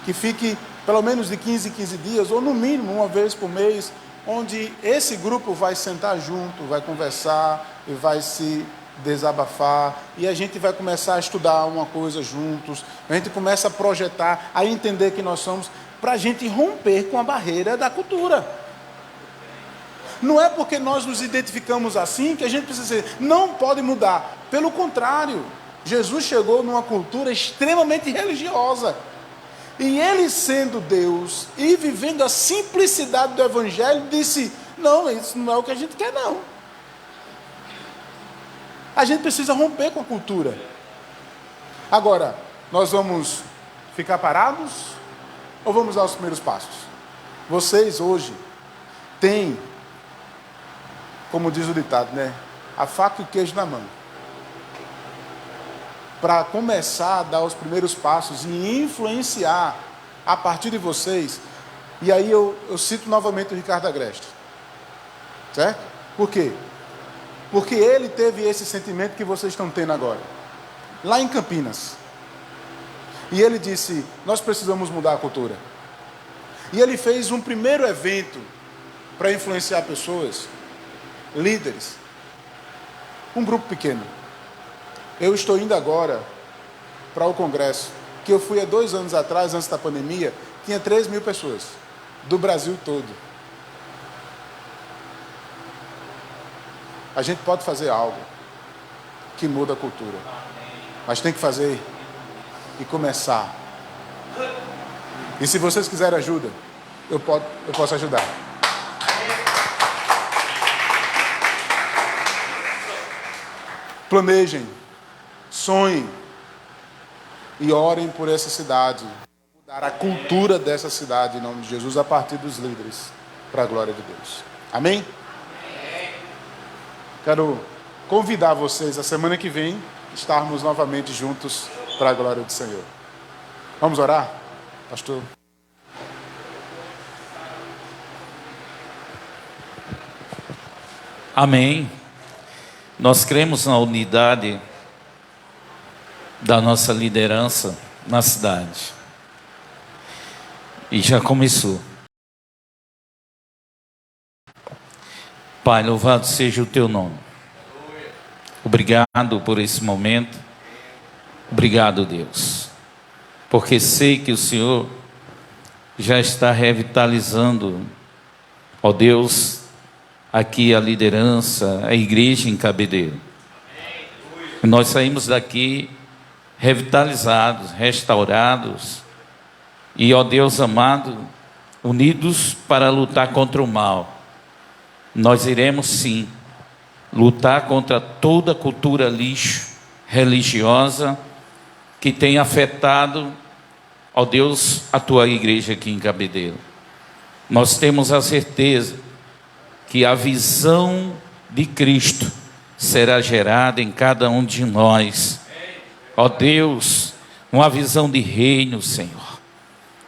Que fique pelo menos de 15 em 15 dias, ou no mínimo uma vez por mês, onde esse grupo vai sentar junto, vai conversar e vai se desabafar, e a gente vai começar a estudar uma coisa juntos, a gente começa a projetar, a entender que nós somos, para a gente romper com a barreira da cultura. Não é porque nós nos identificamos assim que a gente precisa dizer, não pode mudar. Pelo contrário, Jesus chegou numa cultura extremamente religiosa, e ele sendo Deus e vivendo a simplicidade do Evangelho, disse, não, isso não é o que a gente quer não. A gente precisa romper com a cultura. Agora, nós vamos ficar parados ou vamos dar os primeiros passos? Vocês hoje têm, como diz o ditado, né? A faca e o queijo na mão. Para começar a dar os primeiros passos e influenciar a partir de vocês. E aí eu cito novamente o Ricardo Agreste. Certo? Por quê? Porque ele teve esse sentimento que vocês estão tendo agora, lá em Campinas. E ele disse, nós precisamos mudar a cultura. E ele fez um primeiro evento para influenciar pessoas, líderes, um grupo pequeno. Eu estou indo agora para o congresso, que eu fui há 2 anos atrás, antes da pandemia, tinha 3.000 pessoas, do Brasil todo. A gente pode fazer algo que muda a cultura, mas tem que fazer e começar. E se vocês quiserem ajuda, eu posso ajudar. Planejem, sonhem e orem por essa cidade, mudar a cultura dessa cidade em nome de Jesus a partir dos líderes, para a glória de Deus. Amém? Quero convidar vocês a semana que vem estarmos novamente juntos para a glória do Senhor. Vamos orar, pastor? Amém. Nós cremos na unidade da nossa liderança na cidade. E já começou. Pai, louvado seja o teu nome. Obrigado por esse momento. Obrigado, Deus. Porque sei que o Senhor já está revitalizando, ó Deus, aqui a liderança, a igreja em Cabedelo. Nós saímos daqui revitalizados, restaurados e, ó Deus amado, unidos para lutar contra o mal. Nós iremos sim lutar contra toda cultura lixo religiosa que tem afetado, ó Deus, a tua igreja aqui em Cabedelo. Nós temos a certeza que a visão de Cristo será gerada em cada um de nós Ó Deus, uma visão de reino, Senhor.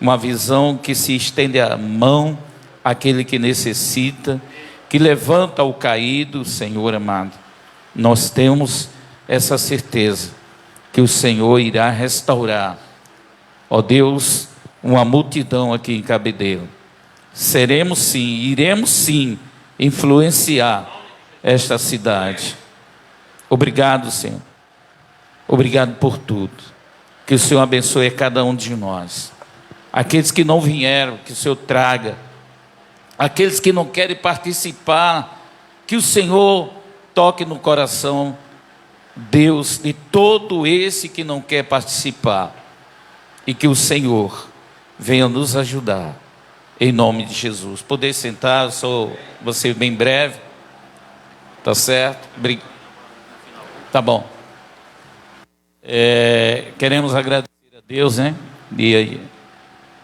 Uma visão que se estende a mão àquele que necessita, que levanta o caído, Senhor amado. Nós temos essa certeza que o Senhor irá restaurar, ó Deus, uma multidão aqui em Cabedelo. Seremos sim, iremos sim influenciar esta cidade. Obrigado, Senhor. Obrigado por tudo. Que o Senhor abençoe a cada um de nós. Aqueles que não vieram, que o Senhor traga. Aqueles que não querem participar, que o Senhor toque no coração, Deus, de todo esse que não quer participar. E que o Senhor venha nos ajudar. Em nome de Jesus. Poder sentar, eu sou você bem breve. Tá certo? Tá bom. Queremos agradecer a Deus, né?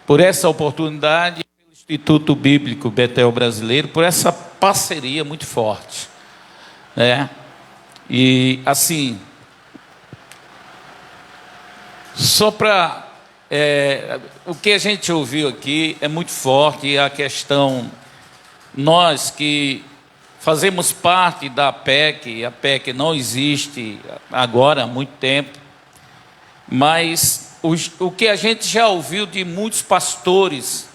Por essa oportunidade, pelo Instituto Bíblico Betel Brasileiro, por essa parceria muito forte, né? E assim, só para o que a gente ouviu aqui é muito forte, e a questão, nós que fazemos parte da APEC, a APEC não existe agora há muito tempo, mas o que a gente já ouviu de muitos pastores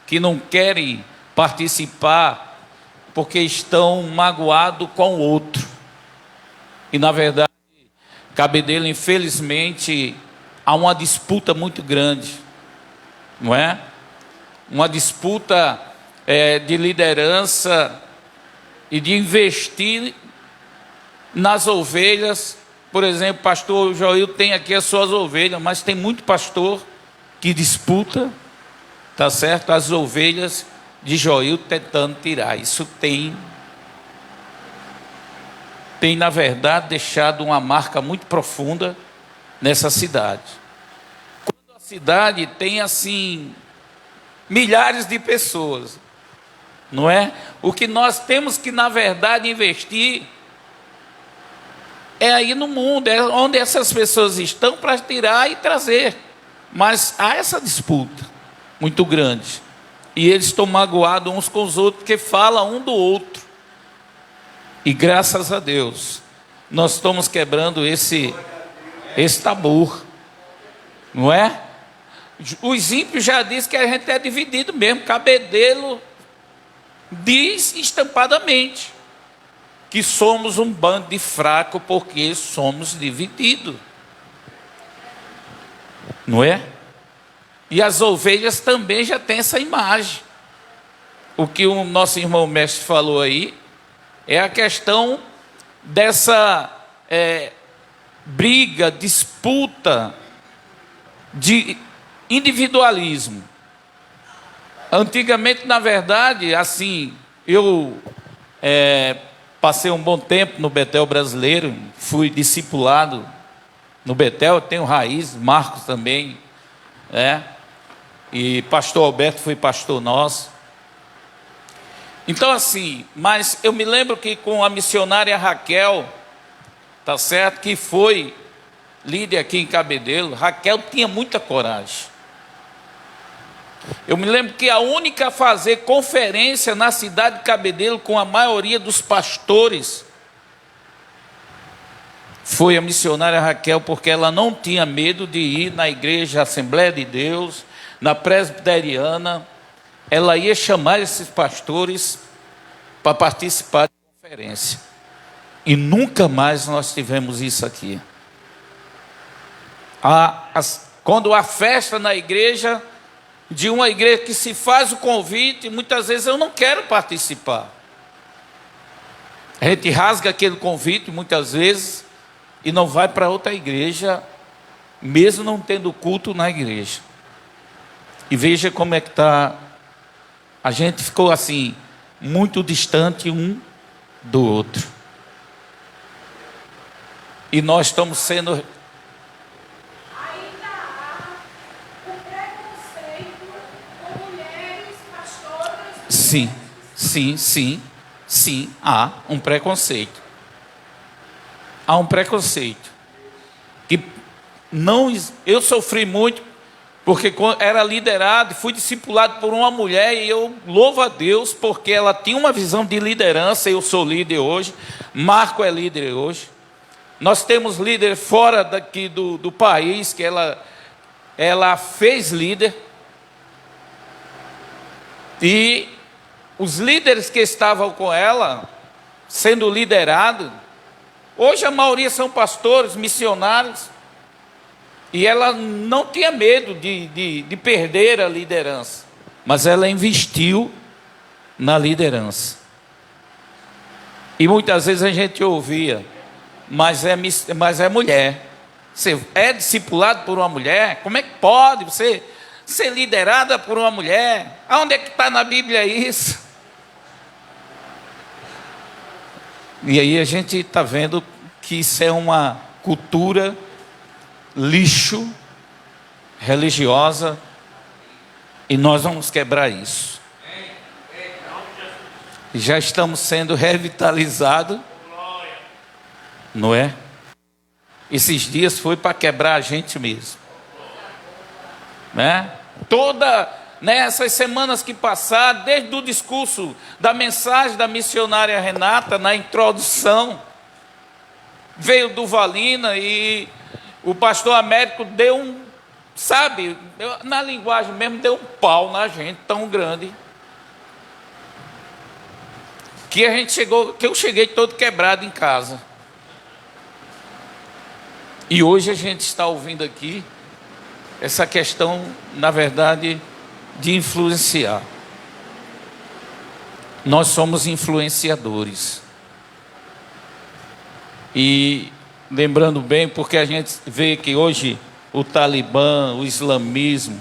que não querem participar porque estão magoados com o outro. E na verdade, Cabedelo, infelizmente, há uma disputa muito grande, não é? Uma disputa de liderança e de investir nas ovelhas. Por exemplo, pastor Joel tem aqui as suas ovelhas, mas tem muito pastor que disputa, tá certo? As ovelhas de Joel tentando tirar. Isso tem na verdade deixado uma marca muito profunda nessa cidade. Quando a cidade tem assim milhares de pessoas, não é? O que nós temos que na verdade investir é aí no mundo, é onde essas pessoas estão para tirar e trazer. Mas há essa disputa muito grande. E eles estão magoados uns com os outros, porque falam um do outro. E graças a Deus, nós estamos quebrando esse tabu. Não é? Os ímpios já dizem que a gente é dividido mesmo. Cabedelo diz estampadamente que somos um bando de fraco porque somos divididos. Não é? E as ovelhas também já têm essa imagem. O que o nosso irmão mestre falou aí é a questão dessa briga, disputa de individualismo. Antigamente, na verdade, assim, eu passei um bom tempo no Betel Brasileiro, fui discipulado no Betel, eu tenho raiz, Marcos também, e pastor Alberto foi pastor nosso. Então assim, mas eu me lembro que com a missionária Raquel, tá certo, que foi líder aqui em Cabedelo, Raquel tinha muita coragem. Eu me lembro que a única a fazer conferência na cidade de Cabedelo com a maioria dos pastores foi a missionária Raquel, porque ela não tinha medo de ir na igreja Assembleia de Deus, na presbiteriana. Ela ia chamar esses pastores para participar de conferência. E nunca mais nós tivemos isso aqui. Quando há festa na igreja, de uma igreja que se faz o convite, muitas vezes eu não quero participar. A gente rasga aquele convite muitas vezes e não vai para outra igreja, mesmo não tendo culto na igreja. E veja como é que está. A gente ficou assim, muito distante um do outro. E nós estamos sendo... Ainda há o preconceito com mulheres, pastoras... Sim, há um preconceito. Há um preconceito. Que não, eu sofri muito, porque era liderado, fui discipulado por uma mulher, e eu louvo a Deus, porque ela tinha uma visão de liderança. Eu sou líder hoje, Marco é líder hoje. Nós temos líder fora daqui do país, que ela fez líder. E os líderes que estavam com ela, sendo liderados, hoje a maioria são pastores, missionários. E ela não tinha medo de perder a liderança, mas ela investiu na liderança. E muitas vezes a gente ouvia, mas é mulher. Você é discipulado por uma mulher? Como é que pode você ser liderada por uma mulher? Aonde é que está na Bíblia isso? E aí a gente está vendo que isso é uma cultura lixo, religiosa, e nós vamos quebrar isso. Já estamos sendo revitalizados, não é? Esses dias foi para quebrar a gente mesmo, né? Essas semanas que passaram, desde o discurso da mensagem da missionária Renata, na introdução, veio do Valina, e o pastor Américo deu na linguagem mesmo, deu um pau na gente tão grande, que eu cheguei todo quebrado em casa. E hoje a gente está ouvindo aqui essa questão, na verdade, de influenciar. Nós somos influenciadores. E lembrando bem, porque a gente vê que hoje o Talibã, o islamismo,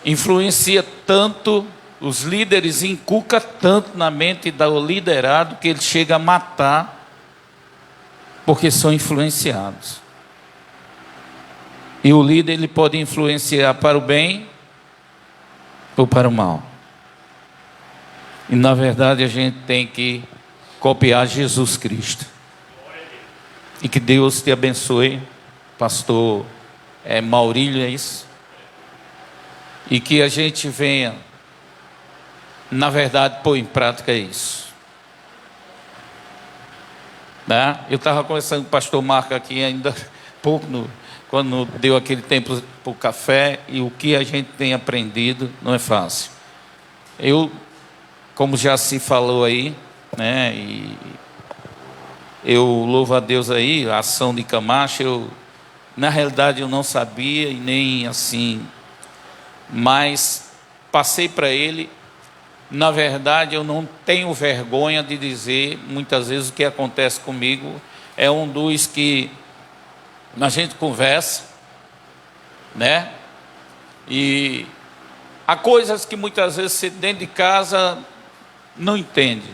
influencia tanto os líderes, inculca tanto na mente do liderado, que ele chega a matar, porque são influenciados. E o líder, ele pode influenciar para o bem ou para o mal. E na verdade a gente tem que copiar Jesus Cristo. E que Deus te abençoe, pastor Maurílio, é isso? E que a gente venha, na verdade, pôr em prática isso. Né? Eu estava conversando com o pastor Marco aqui ainda pouco, quando deu aquele tempo para o café, e o que a gente tem aprendido não é fácil. Como já se falou aí, né, e eu louvo a Deus aí, a ação de Camacho, na realidade eu não sabia, e nem assim, mas passei para ele. Na verdade eu não tenho vergonha de dizer, muitas vezes o que acontece comigo é um dos que a gente conversa, né? E há coisas que muitas vezes você dentro de casa não entende,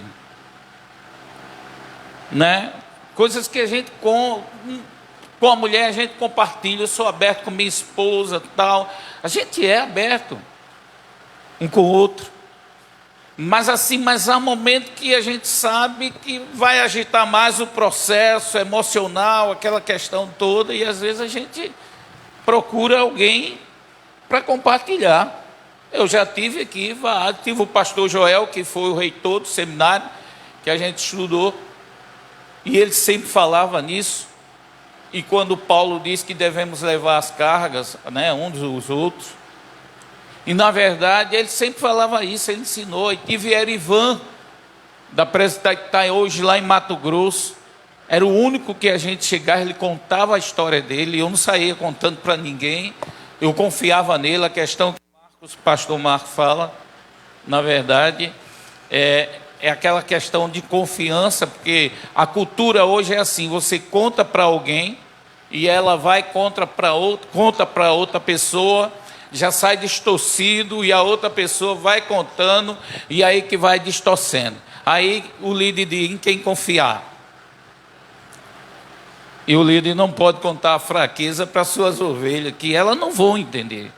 né? Coisas que a gente com a mulher a gente compartilha. Eu sou aberto com minha esposa, tal. A gente é aberto um com o outro. Mas há momentos que a gente sabe que vai agitar mais o processo emocional, aquela questão toda, e às vezes a gente procura alguém para compartilhar. Eu já tive aqui, tive o pastor Joel, que foi o reitor do seminário, que a gente estudou, e ele sempre falava nisso. E quando Paulo diz que devemos levar as cargas, né, uns dos outros, e na verdade ele sempre falava isso, ele ensinou. E tive Erivan, da Presbiteriana, que está hoje lá em Mato Grosso. Era o único que a gente chegava, ele contava a história dele, eu não saía contando para ninguém, eu confiava nele. A questão que o pastor Marco fala, na verdade, é aquela questão de confiança, porque a cultura hoje é assim: você conta para alguém, e ela vai conta para outra pessoa, já sai distorcido, e a outra pessoa vai contando, e aí que vai distorcendo. Aí o líder diz em quem confiar. E o líder não pode contar a fraqueza para suas ovelhas, que elas não vão entender.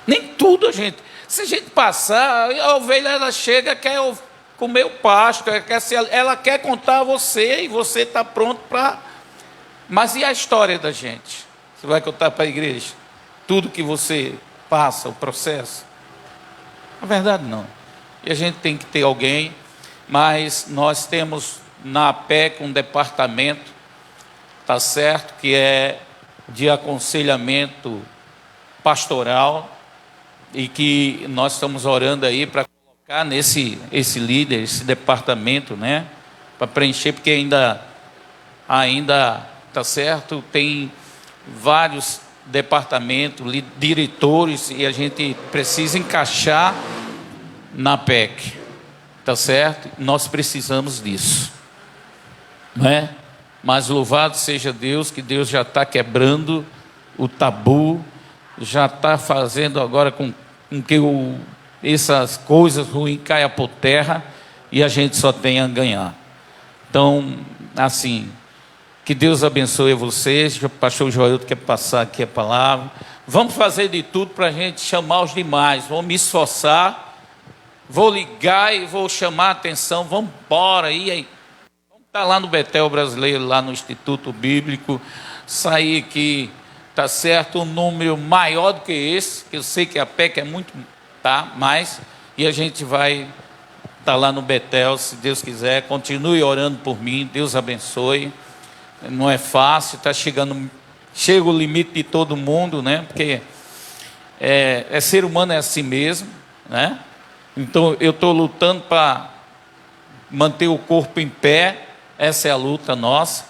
Nem tudo se a gente passar, a ovelha ela chega, quer comer o pasto, ela quer contar a você, e você está pronto Mas e a história da gente? Você vai contar para a igreja tudo que você passa, o processo? Na verdade, não. E a gente tem que ter alguém, mas nós temos na APEC um departamento, tá certo, que é de aconselhamento pastoral, e que nós estamos orando aí para colocar esse líder, esse departamento, né, para preencher, porque ainda tá certo, tem vários departamentos, diretores, e a gente precisa encaixar na PEC, tá certo? Nós precisamos disso, não é? Mas louvado seja Deus, que Deus já está quebrando o tabu, já está fazendo agora com que essas coisas ruins caiam por terra, e a gente só tem a ganhar. Então, assim, que Deus abençoe vocês. O pastor Joilton quer passar aqui a palavra. Vamos fazer de tudo para a gente chamar os demais. Vamos me esforçar. Vou ligar e vou chamar a atenção. Vamos embora. Vamos estar lá no Betel Brasileiro, lá no Instituto Bíblico. Sair aqui, tá certo, um número maior do que esse, que eu sei que a PEC é muito, tá? Mais. E a gente vai estar lá no Betel, se Deus quiser. Continue orando por mim. Deus abençoe. Não é fácil, chega o limite de todo mundo, né? Porque ser humano é assim mesmo, né? Então eu estou lutando para manter o corpo em pé. Essa é a luta nossa.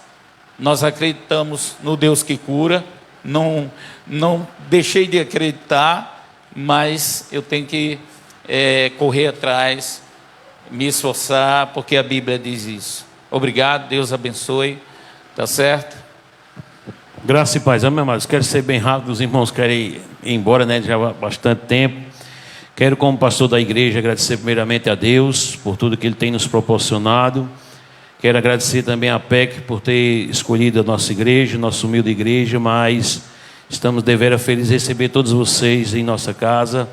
Nós acreditamos no Deus que cura. Não deixei de acreditar, mas eu tenho que correr atrás, me esforçar, porque a Bíblia diz isso. Obrigado, Deus abençoe. Tá certo? Graça e paz, meus amados. Quero ser bem rápido, os irmãos querem ir embora, né? Já há bastante tempo. Quero, como pastor da igreja, agradecer primeiramente a Deus por tudo que Ele tem nos proporcionado. Quero agradecer também à PEC por ter escolhido a nossa igreja, nossa humilde igreja, mas estamos deveras felizes de receber todos vocês em nossa casa.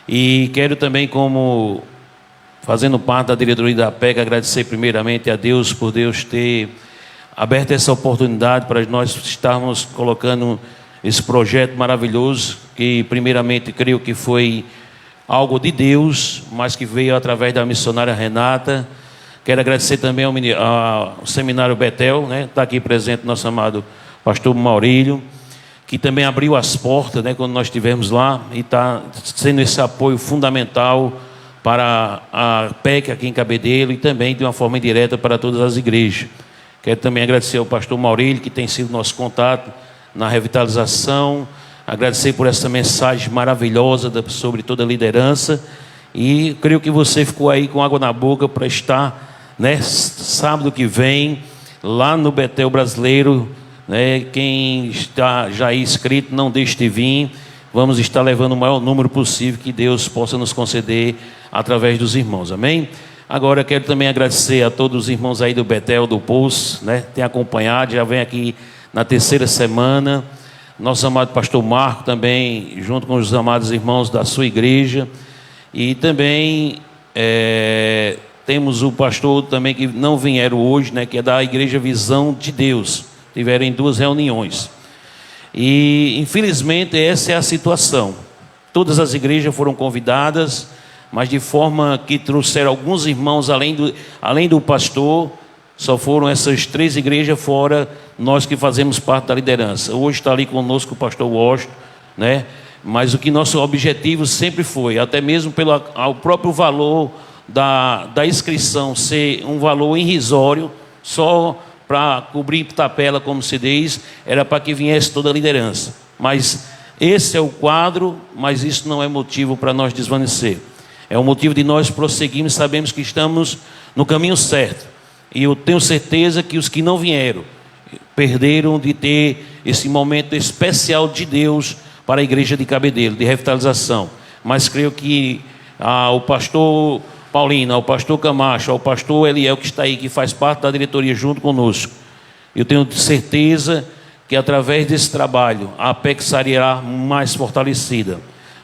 E quero também, como fazendo parte da diretoria da PEC, agradecer primeiramente a Deus por Deus ter aberto essa oportunidade para nós estarmos colocando esse projeto maravilhoso, que primeiramente creio que foi algo de Deus, mas que veio através da missionária Renata. Quero agradecer também ao Seminário Betel, né? Está aqui presente nosso amado pastor Maurílio, que também abriu as portas, né, quando nós estivemos lá, e está sendo esse apoio fundamental para a PEC aqui em Cabedelo, e também de uma forma indireta para todas as igrejas. Quero também agradecer ao pastor Maurílio, que tem sido nosso contato na revitalização. Agradecer por essa mensagem maravilhosa sobre toda a liderança. E creio que você ficou aí com água na boca para estar, né, sábado que vem, lá no Betel Brasileiro, né? Quem está já inscrito, não deixe de vir. Vamos estar levando o maior número possível que Deus possa nos conceder através dos irmãos. Amém? Agora quero também agradecer a todos os irmãos aí do Betel, do Poço, né? Tem acompanhado, já vem aqui na terceira semana. Nosso amado pastor Marco também, junto com os amados irmãos da sua igreja. E também temos o pastor também que não vieram hoje, né? Que é da Igreja Visão de Deus. Tiveram em 2 reuniões. E infelizmente essa é a situação. Todas as igrejas foram convidadas, mas de forma que trouxeram alguns irmãos além do pastor. Só foram essas 3 igrejas, fora nós que fazemos parte da liderança. Hoje está ali conosco o pastor Washington, né? Mas o que nosso objetivo sempre foi, até mesmo pelo próprio valor da inscrição ser um valor irrisório, só para cobrir tapela, como se diz, era para que viesse toda a liderança. Mas esse é o quadro, mas isso não é motivo para nós desvanecer. É um motivo de nós prosseguirmos, sabemos que estamos no caminho certo. E eu tenho certeza que os que não vieram, perderam de ter esse momento especial de Deus para a igreja de Cabedelo, de revitalização. Mas creio que o pastor Paulino, ao pastor Camacho, ao pastor Eliel, que está aí, que faz parte da diretoria junto conosco, eu tenho certeza que através desse trabalho a APEC sairá mais fortalecida.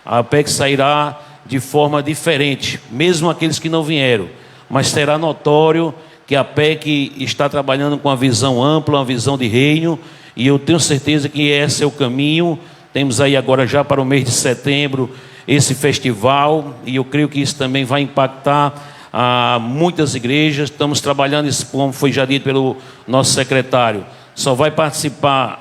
A APEC sairá de forma diferente, mesmo aqueles que não vieram, mas será notório que a PEC está trabalhando com uma visão ampla, uma visão de reino, e eu tenho certeza que esse é o caminho. Temos aí agora já para o mês de setembro esse festival, e eu creio que isso também vai impactar muitas igrejas. Estamos trabalhando isso, como foi já dito pelo nosso secretário, só vai participar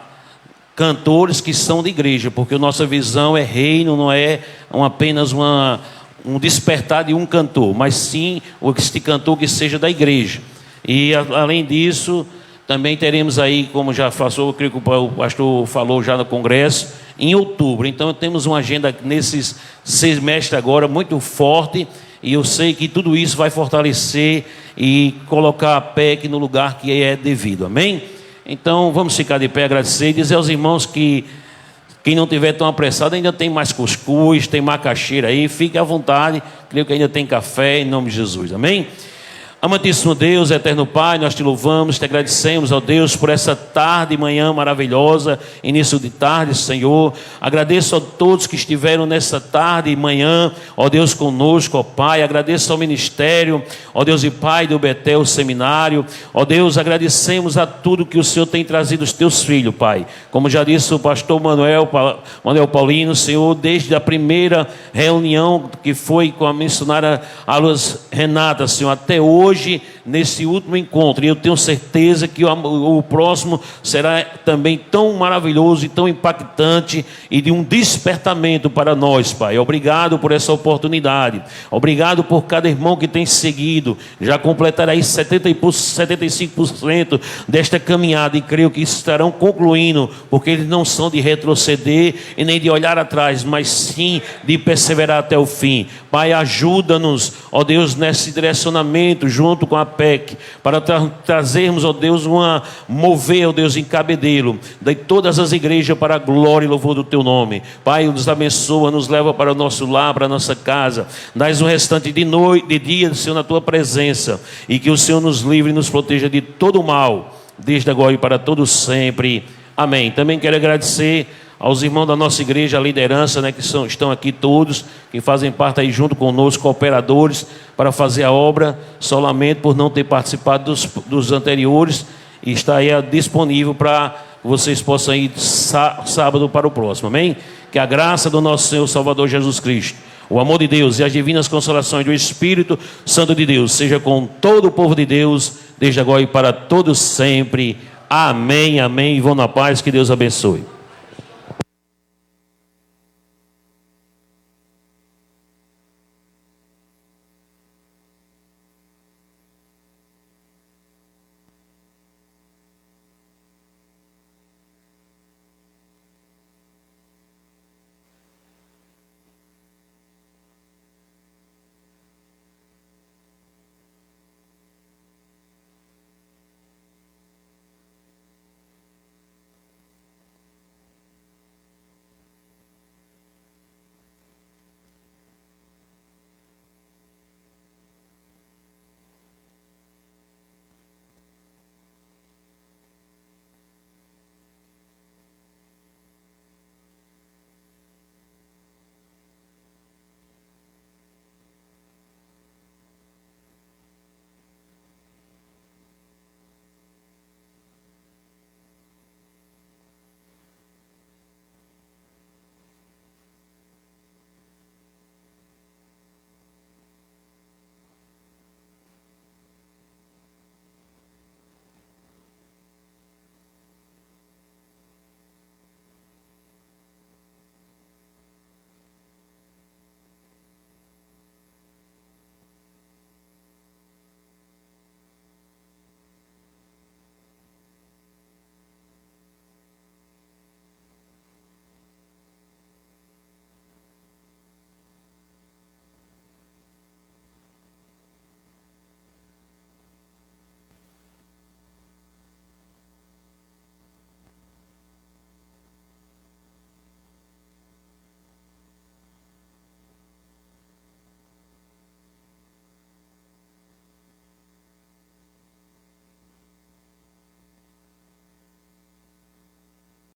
cantores que são de igreja, porque a nossa visão é reino, não é apenas um despertar de um cantor, mas sim este cantor que seja da igreja. E além disso, também teremos aí, como já passou, eu creio que o pastor falou já no congresso, em outubro. Então temos uma agenda nesses 6 meses agora muito forte, e eu sei que tudo isso vai fortalecer e colocar a PEC no lugar que é devido. Amém? Então vamos ficar de pé, agradecer e dizer aos irmãos que quem não tiver tão apressado, ainda tem mais cuscuz, tem macaxeira aí, fique à vontade, creio que ainda tem café, em nome de Jesus, amém? Amantíssimo Deus, eterno Pai, nós te louvamos, te agradecemos, ó Deus, por essa tarde e manhã maravilhosa, início de tarde, Senhor. Agradeço a todos que estiveram nessa tarde e manhã, ó Deus, conosco, ó Pai. Agradeço ao ministério, ó Deus e Pai do Betel Seminário. Ó Deus, agradecemos a tudo que o Senhor tem trazido os teus filhos, Pai. Como já disse o pastor Manuel Paulino, Senhor, desde a primeira reunião que foi com a missionária Alas Renata, Senhor, até hoje, nesse último encontro, e eu tenho certeza que o próximo será também tão maravilhoso e tão impactante e de um despertamento para nós, Pai. Obrigado por essa oportunidade, obrigado por cada irmão que tem seguido, já completará aí 75% desta caminhada, e creio que estarão concluindo, porque eles não são de retroceder e nem de olhar atrás, mas sim de perseverar até o fim. Pai, ajuda-nos, ó Deus, nesse direcionamento junto com a PEC, para trazermos, ó Deus, mover, ó Deus, em cabedelo de todas as igrejas para a glória e louvor do teu nome. Pai, nos abençoa, nos leva para o nosso lar, para a nossa casa, dás um restante de noite, de dia, Senhor, na tua presença, e que o Senhor nos livre e nos proteja de todo o mal, desde agora e para todo sempre. Amém. Também quero agradecer aos irmãos da nossa igreja, a liderança, né, que estão aqui todos, que fazem parte aí junto conosco, cooperadores, para fazer a obra. Só lamento por não ter participado dos anteriores, e está aí disponível para que vocês possam ir sábado para o próximo, amém? Que a graça do nosso Senhor Salvador Jesus Cristo, o amor de Deus e as divinas consolações do Espírito Santo de Deus, seja com todo o povo de Deus, desde agora e para todos sempre. Amém, amém, e vão na paz, que Deus abençoe.